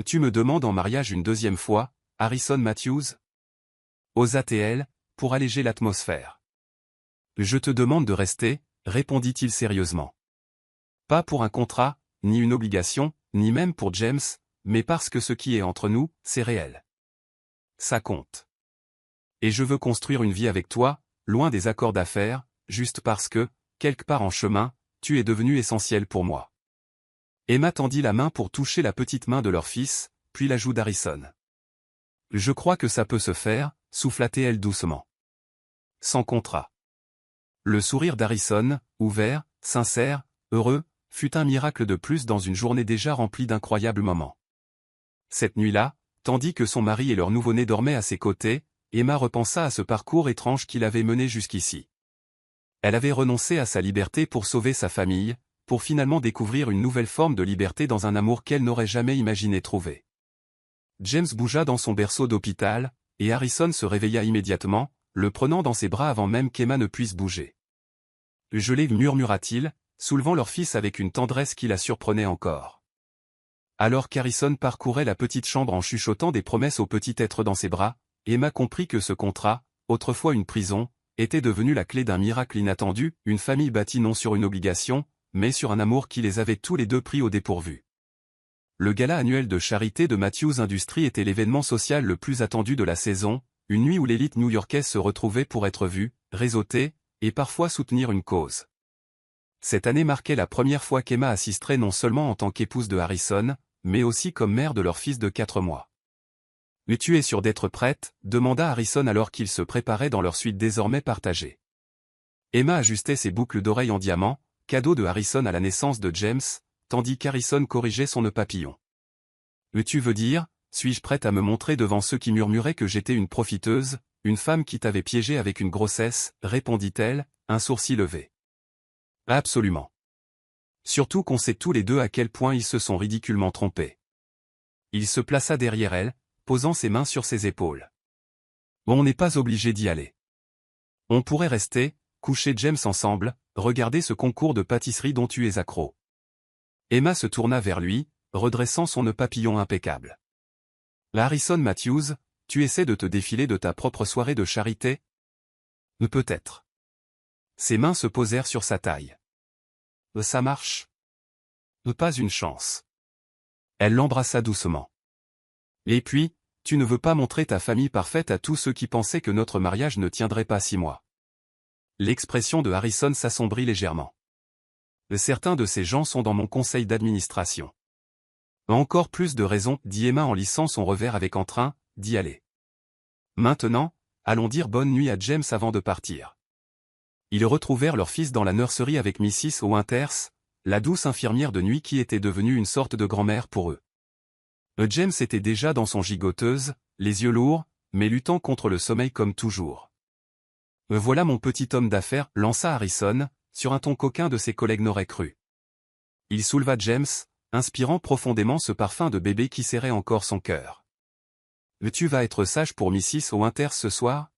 Speaker 1: Tu me demandes en mariage une deuxième fois, Harrison Matthews? Osa-t-elle, pour alléger l'atmosphère. Je te demande de rester, répondit-il sérieusement. Pas pour un contrat, ni une obligation, ni même pour James, mais parce que ce qui est entre nous, c'est réel. Ça compte. Et je veux construire une vie avec toi, loin des accords d'affaires, juste parce que, quelque part en chemin, tu es devenu essentiel pour moi. Emma tendit la main pour toucher la petite main de leur fils, puis la joue d'Harrison. Je crois que ça peut se faire, souffla-t-elle doucement. Sans contrat. Le sourire d'Harrison, ouvert, sincère, heureux, fut un miracle de plus dans une journée déjà remplie d'incroyables moments. Cette nuit-là, tandis que son mari et leur nouveau-né dormaient à ses côtés, Emma repensa à ce parcours étrange qu'il avait mené jusqu'ici. Elle avait renoncé à sa liberté pour sauver sa famille, pour finalement découvrir une nouvelle forme de liberté dans un amour qu'elle n'aurait jamais imaginé trouver. James bougea dans son berceau d'hôpital, et Harrison se réveilla immédiatement, le prenant dans ses bras avant même qu'Emma ne puisse bouger. « Je l'ai, murmura-t-il, soulevant leur fils avec une tendresse qui la surprenait encore. Alors qu'Harrison parcourait la petite chambre en chuchotant des promesses au petit être dans ses bras, Emma comprit que ce contrat, autrefois une prison, était devenu la clé d'un miracle inattendu, une famille bâtie non sur une obligation, mais sur un amour qui les avait tous les deux pris au dépourvu. Le gala annuel de charité de Matthews Industries était l'événement social le plus attendu de la saison, une nuit où l'élite new-yorkaise se retrouvait pour être vue, réseautée, et parfois soutenir une cause. Cette année marquait la première fois qu'Emma assisterait non seulement en tant qu'épouse de Harrison, mais aussi comme mère de leur fils de 4 mois. « Mais tu es sûre d'être prête ?» demanda Harrison alors qu'ils se préparaient dans leur suite désormais partagée. Emma ajustait ses boucles d'oreilles en diamant, cadeau de Harrison à la naissance de James, tandis qu'Harrison corrigeait son nœud papillon. « Tu veux dire, suis-je prête à me montrer devant ceux qui murmuraient que j'étais une profiteuse, une femme qui t'avait piégé avec une grossesse ?» répondit-elle, un sourcil levé. « Absolument. Surtout qu'on sait tous les deux à quel point ils se sont ridiculement trompés. » Il se plaça derrière elle, posant ses mains sur ses épaules. « On n'est pas obligé d'y aller. On pourrait rester, coucher James ensemble, regarder ce concours de pâtisserie dont tu es accro. » Emma se tourna vers lui, redressant son nœud papillon impeccable. « Harrison Matthews, tu essaies de te défiler de ta propre soirée de charité ?» Peut-être. Ses mains se posèrent sur sa taille. « Ça marche ?» Pas une chance. Elle l'embrassa doucement. « Et puis, tu ne veux pas montrer ta famille parfaite à tous ceux qui pensaient que notre mariage ne tiendrait pas 6 mois. » L'expression de Harrison s'assombrit légèrement. « Certains de ces gens sont dans mon conseil d'administration. » Encore plus de raisons, dit Emma en lissant son revers avec entrain, d'y aller. Maintenant, allons dire bonne nuit à James avant de partir. Ils retrouvèrent leur fils dans la nurserie avec Mrs. Winters, la douce infirmière de nuit qui était devenue une sorte de grand-mère pour eux. James était déjà dans son gigoteuse, les yeux lourds, mais luttant contre le sommeil comme toujours. « Voilà mon petit homme d'affaires, lança Harrison, sur un ton qu'aucun de ses collègues n'aurait cru. Il souleva James, inspirant profondément ce parfum de bébé qui serrait encore son cœur. « Tu vas être sage pour Mrs. Winters ce soir ?»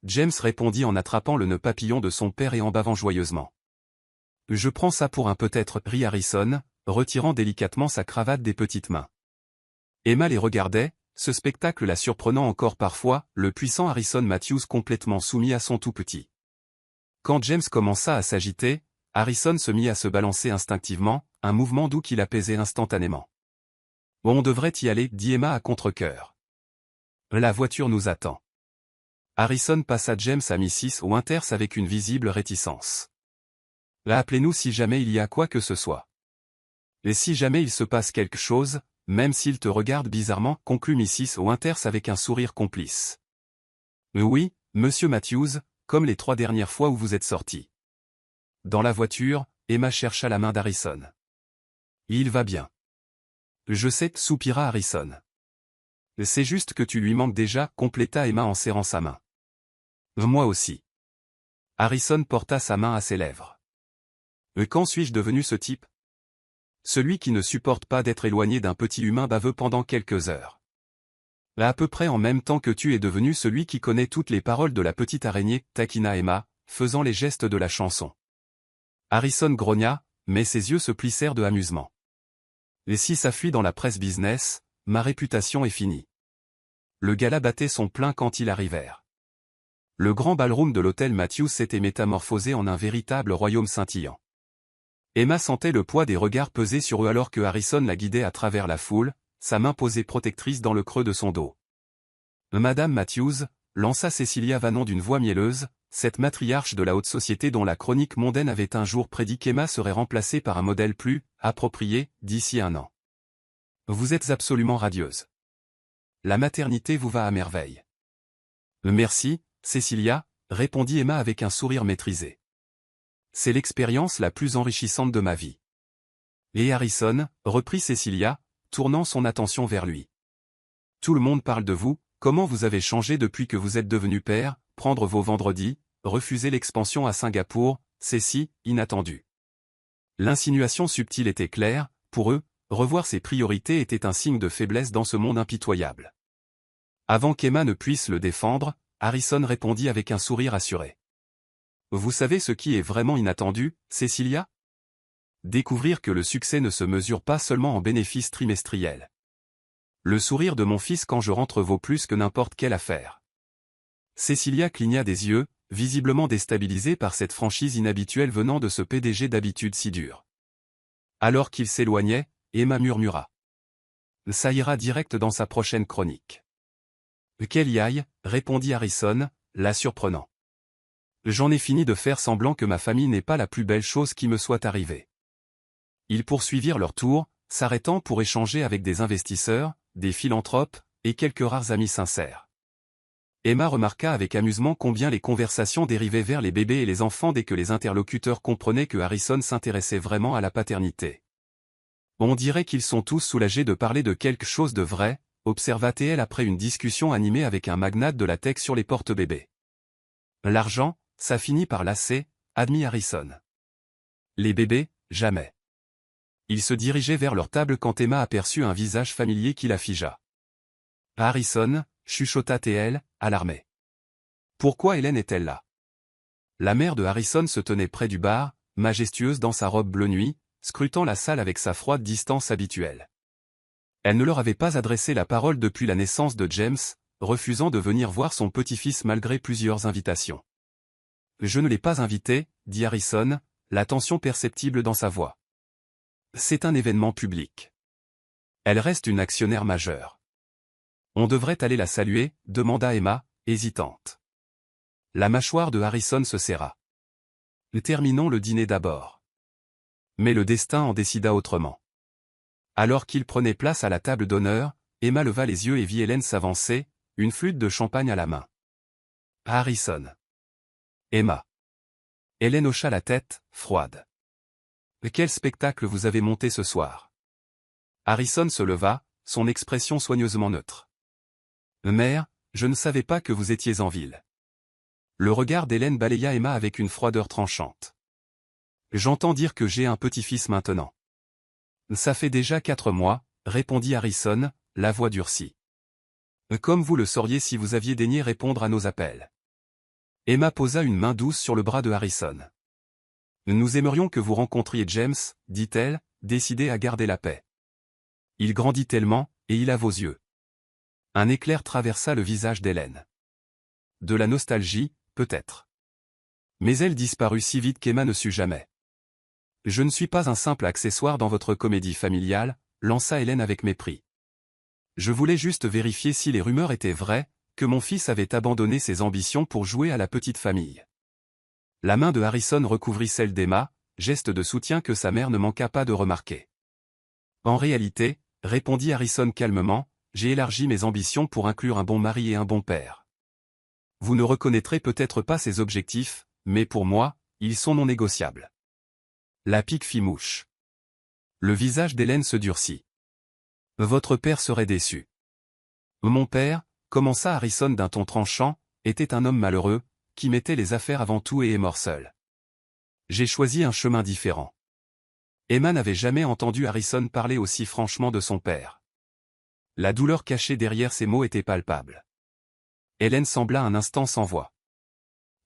Speaker 1: James répondit en attrapant le nœud papillon de son père et en bavant joyeusement. « Je prends ça pour un peut-être, » rit Harrison, retirant délicatement sa cravate des petites mains. Emma les regardait, ce spectacle la surprenant encore parfois, le puissant Harrison Matthews complètement soumis à son tout-petit. Quand James commença à s'agiter, Harrison se mit à se balancer instinctivement, un mouvement doux qui l'apaisait instantanément. « On devrait y aller, dit Emma à contre-cœur. La voiture nous attend. » Harrison passa James à Mrs. Winters avec une visible réticence. « Appelez-nous si jamais il y a quoi que ce soit. Et si jamais il se passe quelque chose, même s'il te regarde bizarrement, conclut Mrs. Winters avec un sourire complice. « Oui, monsieur Matthews, comme les 3 dernières fois où vous êtes sortis. » Dans la voiture, Emma chercha la main d'Harrison. « Il va bien. »« Je sais, soupira Harrison. »« C'est juste que tu lui manques déjà, compléta Emma en serrant sa main. »« Moi aussi. » Harrison porta sa main à ses lèvres. « Quand suis-je devenu ce type ? Celui qui ne supporte pas d'être éloigné d'un petit humain baveux pendant quelques heures. À peu près en même temps que tu es devenu celui qui connaît toutes les paroles de la petite araignée, taquina Emma, faisant les gestes de la chanson. Harrison grogna, mais ses yeux se plissèrent de amusement. Et si ça fuit dans la presse business, ma réputation est finie. Le gala battait son plein quand ils arrivèrent. Le grand ballroom de l'hôtel Matthews s'était métamorphosé en un véritable royaume scintillant. Emma sentait le poids des regards peser sur eux alors que Harrison la guidait à travers la foule, sa main posée protectrice dans le creux de son dos. « Madame Matthews », lança Cecilia Vannon d'une voix mielleuse, cette matriarche de la haute société dont la chronique mondaine avait un jour prédit qu'Emma serait remplacée par un modèle plus approprié d'ici 1 an. « Vous êtes absolument radieuse. La maternité vous va à merveille. »« Merci, Cecilia », répondit Emma avec un sourire maîtrisé. « C'est l'expérience la plus enrichissante de ma vie. » Et Harrison, reprit Cecilia, tournant son attention vers lui. « Tout le monde parle de vous, comment vous avez changé depuis que vous êtes devenu père, prendre vos vendredis, refuser l'expansion à Singapour, c'est si inattendu. » L'insinuation subtile était claire, pour eux, revoir ses priorités était un signe de faiblesse dans ce monde impitoyable. Avant qu'Emma ne puisse le défendre, Harrison répondit avec un sourire assuré. « Vous savez ce qui est vraiment inattendu, Cecilia ? Découvrir que le succès ne se mesure pas seulement en bénéfices trimestriels. Le sourire de mon fils quand je rentre vaut plus que n'importe quelle affaire. » Cecilia cligna des yeux, visiblement déstabilisée par cette franchise inhabituelle venant de ce PDG d'habitude si dur. Alors qu'il s'éloignait, Emma murmura. « Ça ira direct dans sa prochaine chronique. »« Qu'elle y aille, » répondit Harrison, la surprenant. « J'en ai fini de faire semblant que ma famille n'est pas la plus belle chose qui me soit arrivée. » Ils poursuivirent leur tour, s'arrêtant pour échanger avec des investisseurs, des philanthropes, et quelques rares amis sincères. Emma remarqua avec amusement combien les conversations dérivaient vers les bébés et les enfants dès que les interlocuteurs comprenaient que Harrison s'intéressait vraiment à la paternité. « On dirait qu'ils sont tous soulagés de parler de quelque chose de vrai, » observa-t-elle après une discussion animée avec un magnate de la tech sur les porte-bébés. « L'argent, ça finit par lasser, » admit Harrison. « Les bébés, jamais. » Ils se dirigeaient vers leur table quand Emma aperçut un visage familier qui la figea. « Harrison », chuchota TL, alarmée. Pourquoi Hélène est-elle là? La mère de Harrison se tenait près du bar, majestueuse dans sa robe bleu nuit, scrutant la salle avec sa froide distance habituelle. Elle ne leur avait pas adressé la parole depuis la naissance de James, refusant de venir voir son petit-fils malgré plusieurs invitations. « Je ne l'ai pas invité, » dit Harrison, la tension perceptible dans sa voix. « C'est un événement public. Elle reste une actionnaire majeure. » « On devrait aller la saluer ?» demanda Emma, hésitante. La mâchoire de Harrison se serra. « Terminons le dîner d'abord. » Mais le destin en décida autrement. Alors qu'il prenait place à la table d'honneur, Emma leva les yeux et vit Hélène s'avancer, une flûte de champagne à la main. « Harrison. »« Emma. » Hélène hocha la tête, froide. « Quel spectacle vous avez monté ce soir ?» Harrison se leva, son expression soigneusement neutre. « Mère, je ne savais pas que vous étiez en ville. » Le regard d'Hélène balaya Emma avec une froideur tranchante. « J'entends dire que j'ai un petit-fils maintenant. »« Ça fait déjà 4 mois, » répondit Harrison, la voix durcie. « Comme vous le sauriez si vous aviez daigné répondre à nos appels. » Emma posa une main douce sur le bras de Harrison. « Nous aimerions que vous rencontriez James, dit-elle, décidé à garder la paix. Il grandit tellement, et il a vos yeux. Un éclair traversa le visage d'Hélène. De la nostalgie, peut-être. Mais elle disparut si vite qu'Emma ne sut jamais. Je ne suis pas un simple accessoire dans votre comédie familiale, lança Hélène avec mépris. Je voulais juste vérifier si les rumeurs étaient vraies, que mon fils avait abandonné ses ambitions pour jouer à la petite famille. La main de Harrison recouvrit celle d'Emma, geste de soutien que sa mère ne manqua pas de remarquer. En réalité, répondit Harrison calmement, j'ai élargi mes ambitions pour inclure un bon mari et un bon père. Vous ne reconnaîtrez peut-être pas ces objectifs, mais pour moi, ils sont non négociables. La pique fit mouche. Le visage d'Hélène se durcit. Votre père serait déçu. Mon père, commença Harrison d'un ton tranchant, était un homme malheureux, qui mettait les affaires avant tout et est mort seul. J'ai choisi un chemin différent. Emma n'avait jamais entendu Harrison parler aussi franchement de son père. La douleur cachée derrière ces mots était palpable. Hélène sembla un instant sans voix.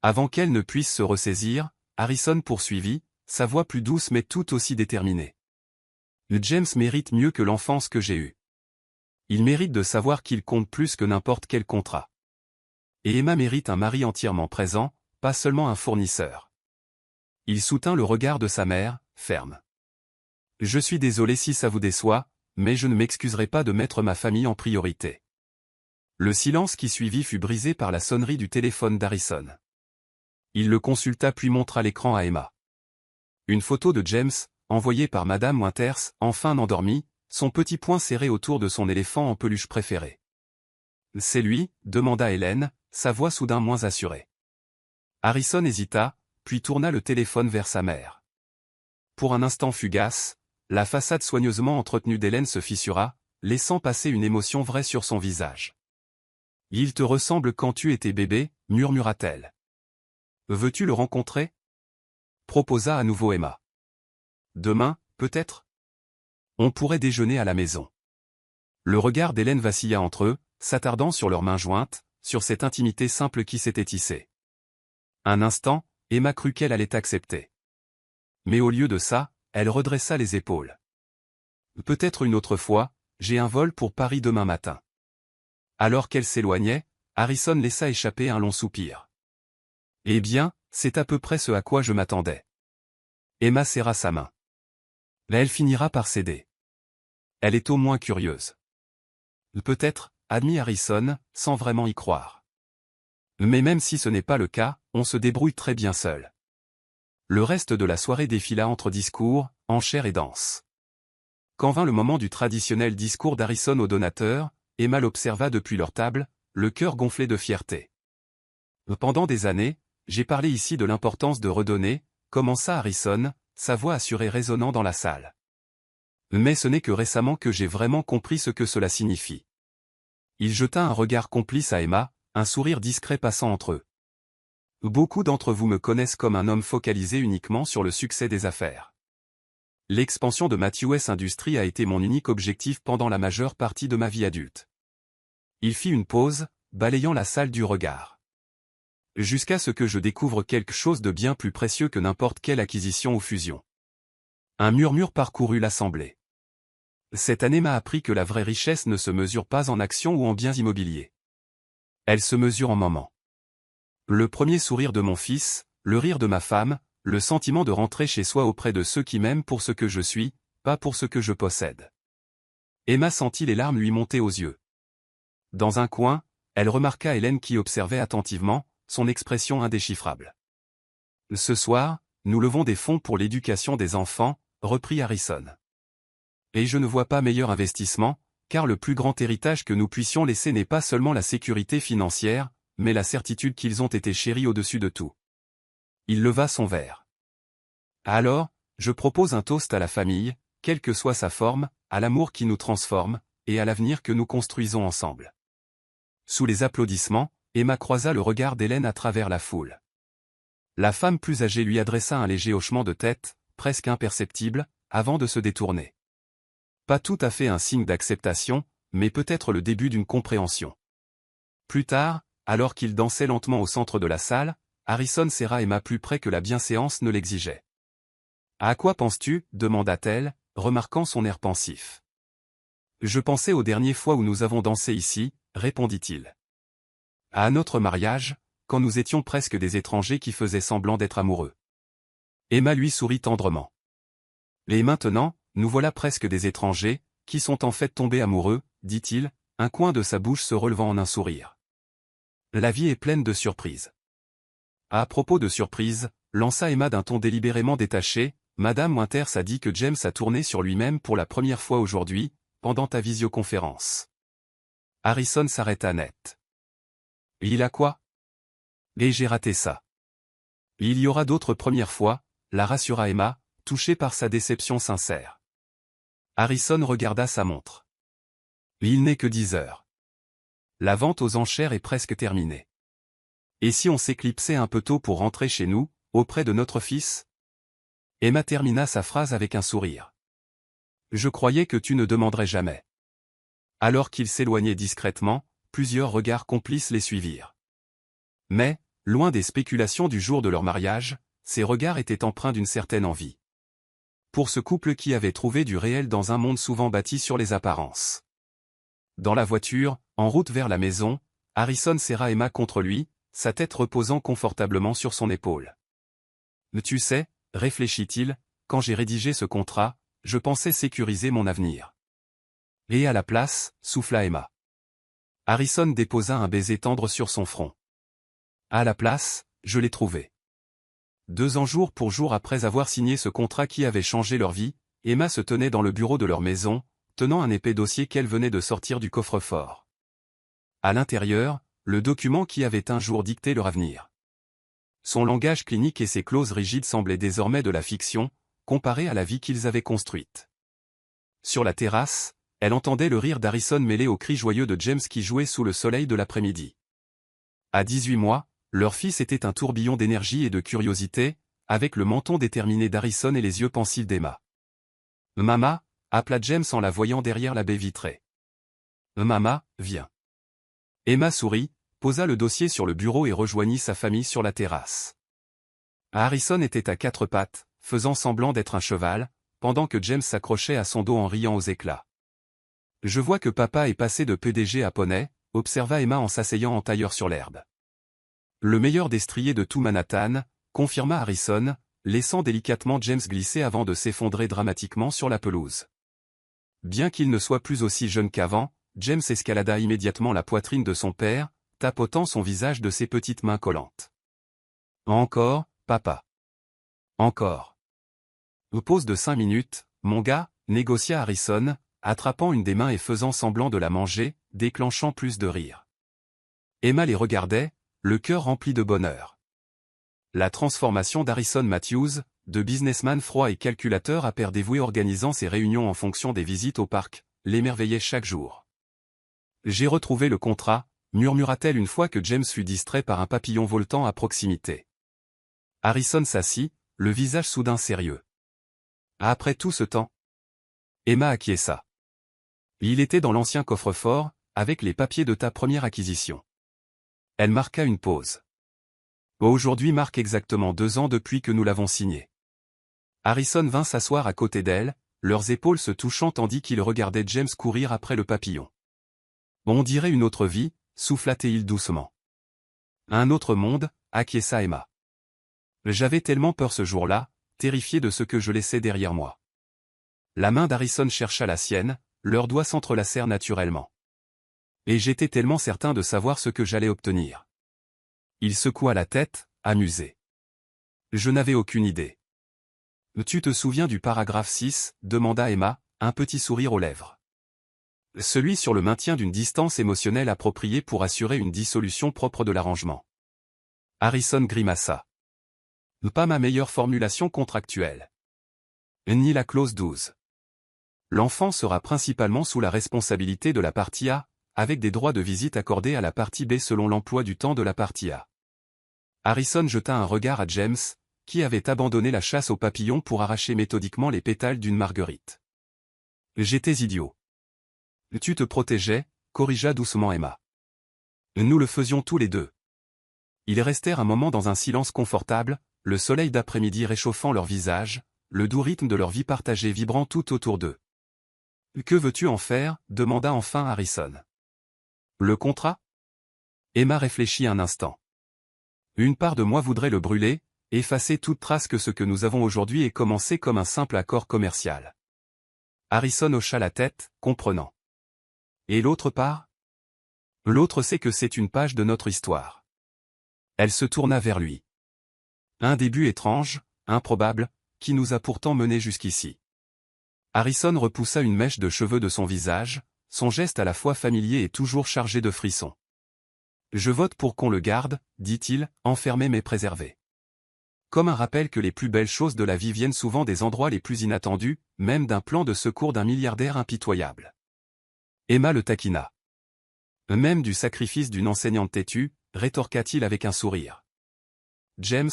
Speaker 1: Avant qu'elle ne puisse se ressaisir, Harrison poursuivit, sa voix plus douce mais tout aussi déterminée. James mérite mieux que l'enfance que j'ai eue. Il mérite de savoir qu'il compte plus que n'importe quel contrat. Et Emma mérite un mari entièrement présent, pas seulement un fournisseur. Il soutint le regard de sa mère, ferme. Je suis désolé si ça vous déçoit, mais je ne m'excuserai pas de mettre ma famille en priorité. Le silence qui suivit fut brisé par la sonnerie du téléphone d'Harrison. Il le consulta puis montra l'écran à Emma. Une photo de James, envoyée par Madame Winters, enfin endormie, son petit poing serré autour de son éléphant en peluche préféré. « C'est lui ?» demanda Hélène, sa voix soudain moins assurée. Harrison hésita, puis tourna le téléphone vers sa mère. Pour un instant fugace, la façade soigneusement entretenue d'Hélène se fissura, laissant passer une émotion vraie sur son visage. « Il te ressemble quand tu étais bébé » murmura-t-elle. « Veux-tu le rencontrer ?» proposa à nouveau Emma. « Demain, peut-être ? On pourrait déjeuner à la maison. » Le regard d'Hélène vacilla entre eux, s'attardant sur leurs mains jointes, sur cette intimité simple qui s'était tissée. Un instant, Emma crut qu'elle allait accepter. Mais au lieu de ça, elle redressa les épaules. « Peut-être une autre fois, j'ai un vol pour Paris demain matin. » Alors qu'elle s'éloignait, Harrison laissa échapper un long soupir. « Eh bien, c'est à peu près ce à quoi je m'attendais. » Emma serra sa main. « Mais elle finira par céder. Elle est au moins curieuse. » Peut-être, admit Harrison, sans vraiment y croire. Mais même si ce n'est pas le cas, on se débrouille très bien seul. Le reste de la soirée défila entre discours, enchères et danse. Quand vint le moment du traditionnel discours d'Harrison au donateur, Emma l'observa depuis leur table, le cœur gonflé de fierté. Pendant des années, j'ai parlé ici de l'importance de redonner, commença Harrison, sa voix assurée résonnant dans la salle. Mais ce n'est que récemment que j'ai vraiment compris ce que cela signifie. Il jeta un regard complice à Emma, un sourire discret passant entre eux. Beaucoup d'entre vous me connaissent comme un homme focalisé uniquement sur le succès des affaires. L'expansion de Matthews Industries a été mon unique objectif pendant la majeure partie de ma vie adulte. Il fit une pause, balayant la salle du regard. Jusqu'à ce que je découvre quelque chose de bien plus précieux que n'importe quelle acquisition ou fusion. Un murmure parcourut l'assemblée. Cette année m'a appris que la vraie richesse ne se mesure pas en actions ou en biens immobiliers. Elle se mesure en moments. Le premier sourire de mon fils, le rire de ma femme, le sentiment de rentrer chez soi auprès de ceux qui m'aiment pour ce que je suis, pas pour ce que je possède. Emma sentit les larmes lui monter aux yeux. Dans un coin, elle remarqua Hélène qui observait attentivement, son expression indéchiffrable. Ce soir, nous levons des fonds pour l'éducation des enfants, reprit Harrison. Et je ne vois pas meilleur investissement, car le plus grand héritage que nous puissions laisser n'est pas seulement la sécurité financière, mais la certitude qu'ils ont été chéris au-dessus de tout. Il leva son verre. Alors, je propose un toast à la famille, quelle que soit sa forme, à l'amour qui nous transforme, et à l'avenir que nous construisons ensemble. Sous les applaudissements, Emma croisa le regard d'Hélène à travers la foule. La femme plus âgée lui adressa un léger hochement de tête, presque imperceptible, avant de se détourner. Pas tout à fait un signe d'acceptation, mais peut-être le début d'une compréhension. Plus tard, alors qu'ils dansaient lentement au centre de la salle, Harrison serra Emma plus près que la bienséance ne l'exigeait. « À quoi penses-tu » demanda-t-elle, remarquant son air pensif. Je pensais aux dernières fois où nous avons dansé ici, répondit-il. À notre mariage, quand nous étions presque des étrangers qui faisaient semblant d'être amoureux. Emma lui sourit tendrement. Et maintenant, nous voilà presque des étrangers, qui sont en fait tombés amoureux, dit-il, un coin de sa bouche se relevant en un sourire. La vie est pleine de surprises. À propos de surprises, lança Emma d'un ton délibérément détaché, Madame Winters a dit que James a tourné sur lui-même pour la première fois aujourd'hui, pendant ta visioconférence. Harrison s'arrêta net. Il a quoi? Et j'ai raté ça. Il y aura d'autres premières fois, la rassura Emma, touchée par sa déception sincère. Harrison regarda sa montre. Il n'est que 10 heures. La vente aux enchères est presque terminée. Et si on s'éclipsait un peu tôt pour rentrer chez nous, auprès de notre fils? Emma termina sa phrase avec un sourire. Je croyais que tu ne demanderais jamais. Alors qu'il s'éloignait discrètement, plusieurs regards complices les suivirent. Mais, loin des spéculations du jour de leur mariage, ces regards étaient empreints d'une certaine envie. Pour ce couple qui avait trouvé du réel dans un monde souvent bâti sur les apparences. Dans la voiture, en route vers la maison, Harrison serra Emma contre lui, sa tête reposant confortablement sur son épaule. Tu sais, réfléchit-il, quand j'ai rédigé ce contrat, je pensais sécuriser mon avenir. Et à la place, souffla Emma. Harrison déposa un baiser tendre sur son front. À la place, je l'ai trouvé. 2 ans jour pour jour après avoir signé ce contrat qui avait changé leur vie, Emma se tenait dans le bureau de leur maison, tenant un épais dossier qu'elle venait de sortir du coffre-fort. À l'intérieur, le document qui avait un jour dicté leur avenir. Son langage clinique et ses clauses rigides semblaient désormais de la fiction, comparés à la vie qu'ils avaient construite. Sur la terrasse, elle entendait le rire d'Harrison mêlé aux cris joyeux de James qui jouait sous le soleil de l'après-midi. À 18 mois, leur fils était un tourbillon d'énergie et de curiosité, avec le menton déterminé d'Harrison et les yeux pensifs d'Emma. « Mama » appela James en la voyant derrière la baie vitrée. « Mama, viens. » Emma sourit, posa le dossier sur le bureau et rejoignit sa famille sur la terrasse. Harrison était à 4 pattes, faisant semblant d'être un cheval, pendant que James s'accrochait à son dos en riant aux éclats. « Je vois que papa est passé de PDG à poney », observa Emma en s'asseyant en tailleur sur l'herbe. « Le meilleur destrier de tout Manhattan », confirma Harrison, laissant délicatement James glisser avant de s'effondrer dramatiquement sur la pelouse. Bien qu'il ne soit plus aussi jeune qu'avant, James escalada immédiatement la poitrine de son père, tapotant son visage de ses petites mains collantes. « Encore, papa. Encore. » Pause de 5 minutes, mon gars, négocia Harrison, attrapant une des mains et faisant semblant de la manger, déclenchant plus de rire. Emma les regardait, le cœur rempli de bonheur. La transformation d'Harrison Matthews, de businessman froid et calculateur à père dévoué organisant ses réunions en fonction des visites au parc, l'émerveillait chaque jour. « J'ai retrouvé le contrat », murmura-t-elle une fois que James fut distrait par un papillon voletant à proximité. Harrison s'assit, le visage soudain sérieux. « Après tout ce temps ?» Emma acquiesça. Il était dans l'ancien coffre-fort, avec les papiers de ta première acquisition. Elle marqua une pause. Aujourd'hui marque exactement 2 ans depuis que nous l'avons signé. Harrison vint s'asseoir à côté d'elle, leurs épaules se touchant tandis qu'il regardait James courir après le papillon. On dirait une autre vie, souffla-t-il doucement. Un autre monde, acquiesça Emma. J'avais tellement peur ce jour-là, terrifié de ce que je laissais derrière moi. La main d'Harrison chercha la sienne, leurs doigts s'entrelacèrent naturellement. Et j'étais tellement certain de savoir ce que j'allais obtenir. Il secoua la tête, amusé. Je n'avais aucune idée. Tu te souviens du paragraphe 6, demanda Emma, un petit sourire aux lèvres. Celui sur le maintien d'une distance émotionnelle appropriée pour assurer une dissolution propre de l'arrangement. Harrison grimaça. Pas ma meilleure formulation contractuelle. Ni la clause 12. L'enfant sera principalement sous la responsabilité de la partie A, avec des droits de visite accordés à la partie B selon l'emploi du temps de la partie A. Harrison jeta un regard à James, qui avait abandonné la chasse aux papillons pour arracher méthodiquement les pétales d'une marguerite. J'étais idiot. Tu te protégeais, corrigea doucement Emma. Nous le faisions tous les deux. Ils restèrent un moment dans un silence confortable, le soleil d'après-midi réchauffant leurs visages, le doux rythme de leur vie partagée vibrant tout autour d'eux. « Que veux-tu en faire » demanda enfin Harrison. « Le contrat ?» Emma réfléchit un instant. « Une part de moi voudrait le brûler, effacer toute trace que ce que nous avons aujourd'hui ait commencé comme un simple accord commercial. » Harrison hocha la tête, comprenant. « Et l'autre part ?» « L'autre sait que c'est une page de notre histoire. » Elle se tourna vers lui. « Un début étrange, improbable, qui nous a pourtant menés jusqu'ici. » Harrison repoussa une mèche de cheveux de son visage, son geste à la fois familier et toujours chargé de frissons. « Je vote pour qu'on le garde, dit-il, enfermé mais préservé. Comme un rappel que les plus belles choses de la vie viennent souvent des endroits les plus inattendus, même d'un plan de secours d'un milliardaire impitoyable. » Emma le taquina. « Même du sacrifice d'une enseignante têtue, rétorqua-t-il avec un sourire. James,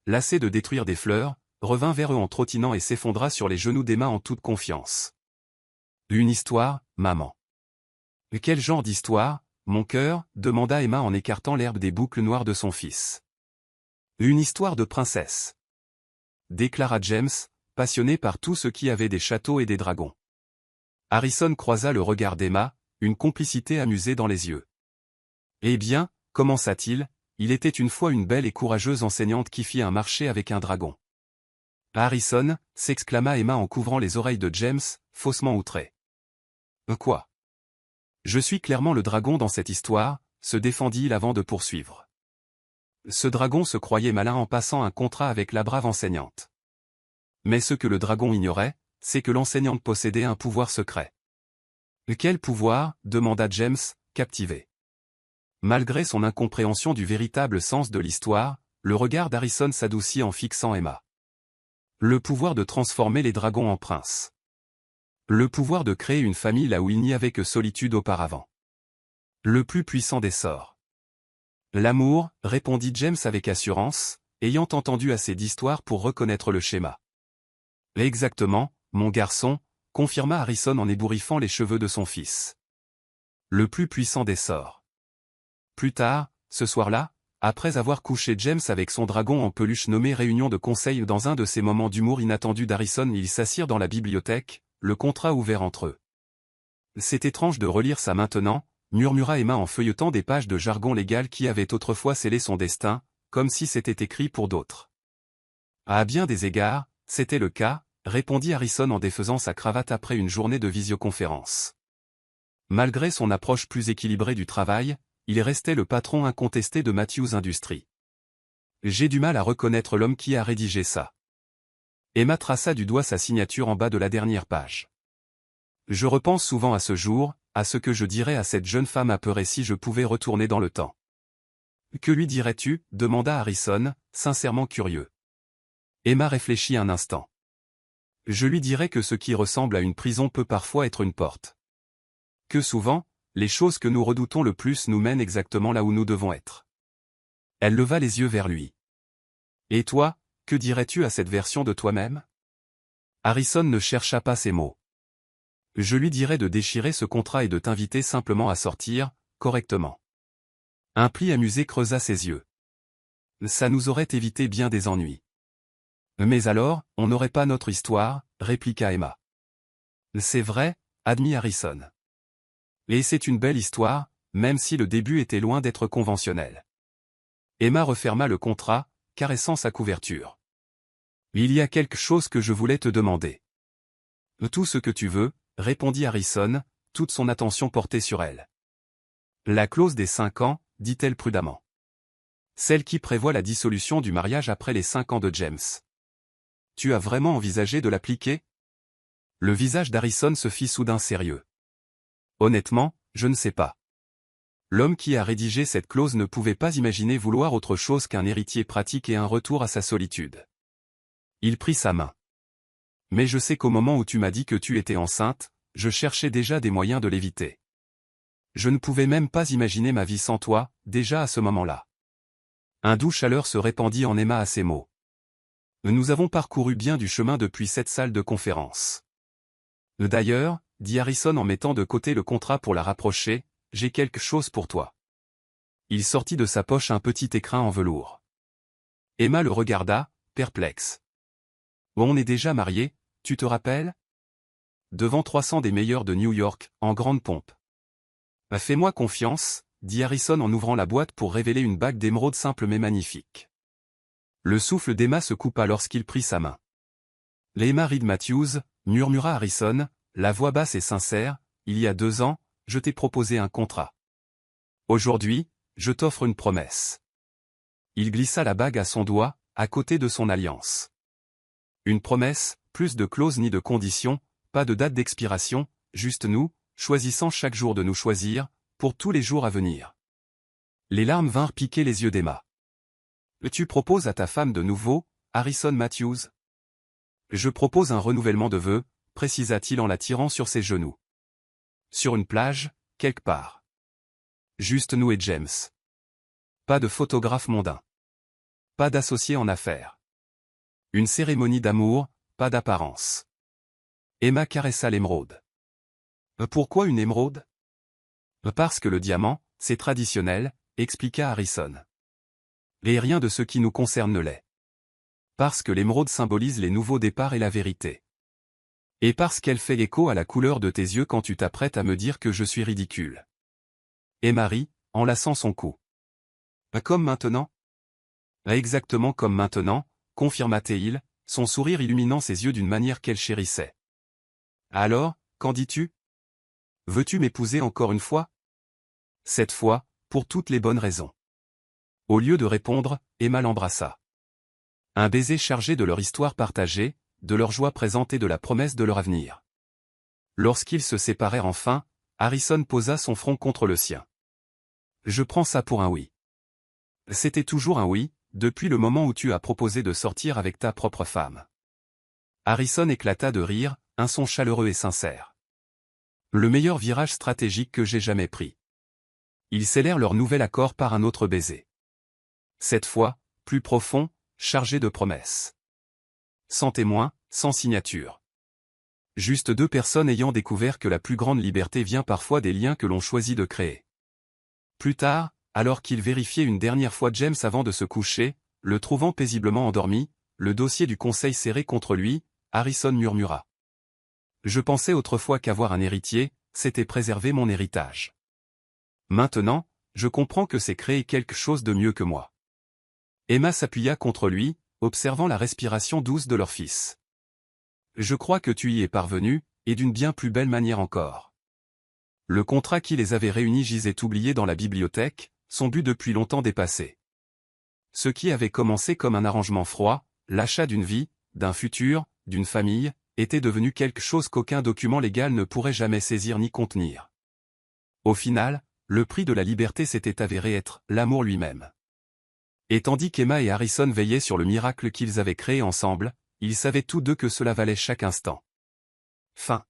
Speaker 1: lassé de détruire des fleurs, revint vers eux en trottinant et s'effondra sur les genoux d'Emma en toute confiance. « Une histoire, maman. »« Quel genre d'histoire, mon cœur » demanda Emma en écartant l'herbe des boucles noires de son fils. « Une histoire de princesse. » déclara James, passionné par tout ce qui avait des châteaux et des dragons. Harrison croisa le regard d'Emma, une complicité amusée dans les yeux. « Eh bien, commença-t-il, il était une fois une belle et courageuse enseignante qui fit un marché avec un dragon. » Harrison, s'exclama Emma en couvrant les oreilles de James, faussement outré. « Quoi ? Je suis clairement le dragon dans cette histoire, se défendit-il avant de poursuivre. Ce dragon se croyait malin en passant un contrat avec la brave enseignante. Mais ce que le dragon ignorait, c'est que l'enseignante possédait un pouvoir secret. « Quel pouvoir » demanda James, captivé. Malgré son incompréhension du véritable sens de l'histoire, le regard d'Harrison s'adoucit en fixant Emma. Le pouvoir de transformer les dragons en princes. Le pouvoir de créer une famille là où il n'y avait que solitude auparavant. Le plus puissant des sorts. L'amour, répondit James avec assurance, ayant entendu assez d'histoires pour reconnaître le schéma. Exactement, mon garçon, confirma Harrison en ébouriffant les cheveux de son fils. Le plus puissant des sorts. Plus tard, ce soir-là, après avoir couché James avec son dragon en peluche nommé réunion de conseil dans un de ces moments d'humour inattendus d'Harrison, ils s'assirent dans la bibliothèque, le contrat ouvert entre eux. C'est étrange de relire ça maintenant, murmura Emma en feuilletant des pages de jargon légal qui avaient autrefois scellé son destin, comme si c'était écrit pour d'autres. À bien des égards, c'était le cas, répondit Harrison en défaisant sa cravate après une journée de visioconférence. Malgré son approche plus équilibrée du travail, il restait le patron incontesté de Matthews Industries. J'ai du mal à reconnaître l'homme qui a rédigé ça. Emma traça du doigt sa signature en bas de la dernière page. Je repense souvent à ce jour, à ce que je dirais à cette jeune femme apeurée si je pouvais retourner dans le temps. Que lui dirais-tu ? demanda Harrison, sincèrement curieux. Emma réfléchit un instant. Je lui dirais que ce qui ressemble à une prison peut parfois être une porte. Que souvent, les choses que nous redoutons le plus nous mènent exactement là où nous devons être. Elle leva les yeux vers lui. Et toi, que dirais-tu à cette version de toi-même ? Harrison ne chercha pas ses mots. Je lui dirais de déchirer ce contrat et de t'inviter simplement à sortir, correctement. Un pli amusé creusa ses yeux. Ça nous aurait évité bien des ennuis. Mais alors, on n'aurait pas notre histoire, répliqua Emma. C'est vrai, admit Harrison. Et c'est une belle histoire, même si le début était loin d'être conventionnel. Emma referma le contrat, caressant sa couverture. Il y a quelque chose que je voulais te demander. Tout ce que tu veux, répondit Harrison, toute son attention portée sur elle. La clause des 5 ans, dit-elle prudemment. Celle qui prévoit la dissolution du mariage après les 5 ans de James. Tu as vraiment envisagé de l'appliquer ? Le visage d'Harrison se fit soudain sérieux. Honnêtement, je ne sais pas. L'homme qui a rédigé cette clause ne pouvait pas imaginer vouloir autre chose qu'un héritier pratique et un retour à sa solitude. Il prit sa main. Mais je sais qu'au moment où tu m'as dit que tu étais enceinte, je cherchais déjà des moyens de l'éviter. Je ne pouvais même pas imaginer ma vie sans toi, déjà à ce moment-là. Un doux chaleur se répandit en Emma à ces mots. Nous avons parcouru bien du chemin depuis cette salle de conférence. D'ailleurs, dit Harrison en mettant de côté le contrat pour la rapprocher, j'ai quelque chose pour toi. Il sortit de sa poche un petit écrin en velours. Emma le regarda, perplexe. On est déjà mariés, tu te rappelles? Devant 300 des meilleurs de New York, en grande pompe. Fais-moi confiance, dit Harrison en ouvrant la boîte pour révéler une bague d'émeraude simple mais magnifique. Le souffle d'Emma se coupa lorsqu'il prit sa main. Emma Reed Matthews, murmura Harrison, la voix basse et sincère, il y a 2 ans, je t'ai proposé un contrat. Aujourd'hui, je t'offre une promesse. Il glissa la bague à son doigt, à côté de son alliance. Une promesse, plus de clauses ni de conditions, pas de date d'expiration, juste nous, choisissant chaque jour de nous choisir, pour tous les jours à venir. Les larmes vinrent piquer les yeux d'Emma. Tu proposes à ta femme de nouveau, Harrison Matthews? Je propose un renouvellement de vœux, précisa-t-il en la tirant sur ses genoux. Sur une plage, quelque part. Juste nous et James. Pas de photographe mondain. Pas d'associé en affaires. Une cérémonie d'amour, pas d'apparence. Emma caressa l'émeraude. Pourquoi une émeraude? Parce que le diamant, c'est traditionnel, expliqua Harrison. Et rien de ce qui nous concerne ne l'est. Parce que l'émeraude symbolise les nouveaux départs et la vérité. Et parce qu'elle fait écho à la couleur de tes yeux quand tu t'apprêtes à me dire que je suis ridicule. Emma rit, enlaçant son cou. Comme maintenant? Exactement comme maintenant, confirma-t-il, son sourire illuminant ses yeux d'une manière qu'elle chérissait. Alors, qu'en dis-tu? Veux-tu m'épouser encore une fois? Cette fois, pour toutes les bonnes raisons. Au lieu de répondre, Emma l'embrassa. Un baiser chargé de leur histoire partagée, de leur joie présente et de la promesse de leur avenir. Lorsqu'ils se séparèrent enfin, Harrison posa son front contre le sien. Je prends ça pour un oui. C'était toujours un oui, depuis le moment où tu as proposé de sortir avec ta propre femme. Harrison éclata de rire, un son chaleureux et sincère. Le meilleur virage stratégique que j'ai jamais pris. Ils scellèrent leur nouvel accord par un autre baiser. Cette fois, plus profond, chargé de promesses. Sans témoin, sans signature. Juste 2 personnes ayant découvert que la plus grande liberté vient parfois des liens que l'on choisit de créer. Plus tard, alors qu'il vérifiait une dernière fois James avant de se coucher, le trouvant paisiblement endormi, le dossier du conseil serré contre lui, Harrison murmura. Je pensais autrefois qu'avoir un héritier, c'était préserver mon héritage. Maintenant, je comprends que c'est créer quelque chose de mieux que moi. Emma s'appuya contre lui, observant la respiration douce de leur fils. Je crois que tu y es parvenu, et d'une bien plus belle manière encore. Le contrat qui les avait réunis gisait oublié dans la bibliothèque, son but depuis longtemps dépassé. Ce qui avait commencé comme un arrangement froid, l'achat d'une vie, d'un futur, d'une famille, était devenu quelque chose qu'aucun document légal ne pourrait jamais saisir ni contenir. Au final, le prix de la liberté s'était avéré être l'amour lui-même. Et tandis qu'Emma et Harrison veillaient sur le miracle qu'ils avaient créé ensemble, ils savaient tous deux que cela valait chaque instant. Fin.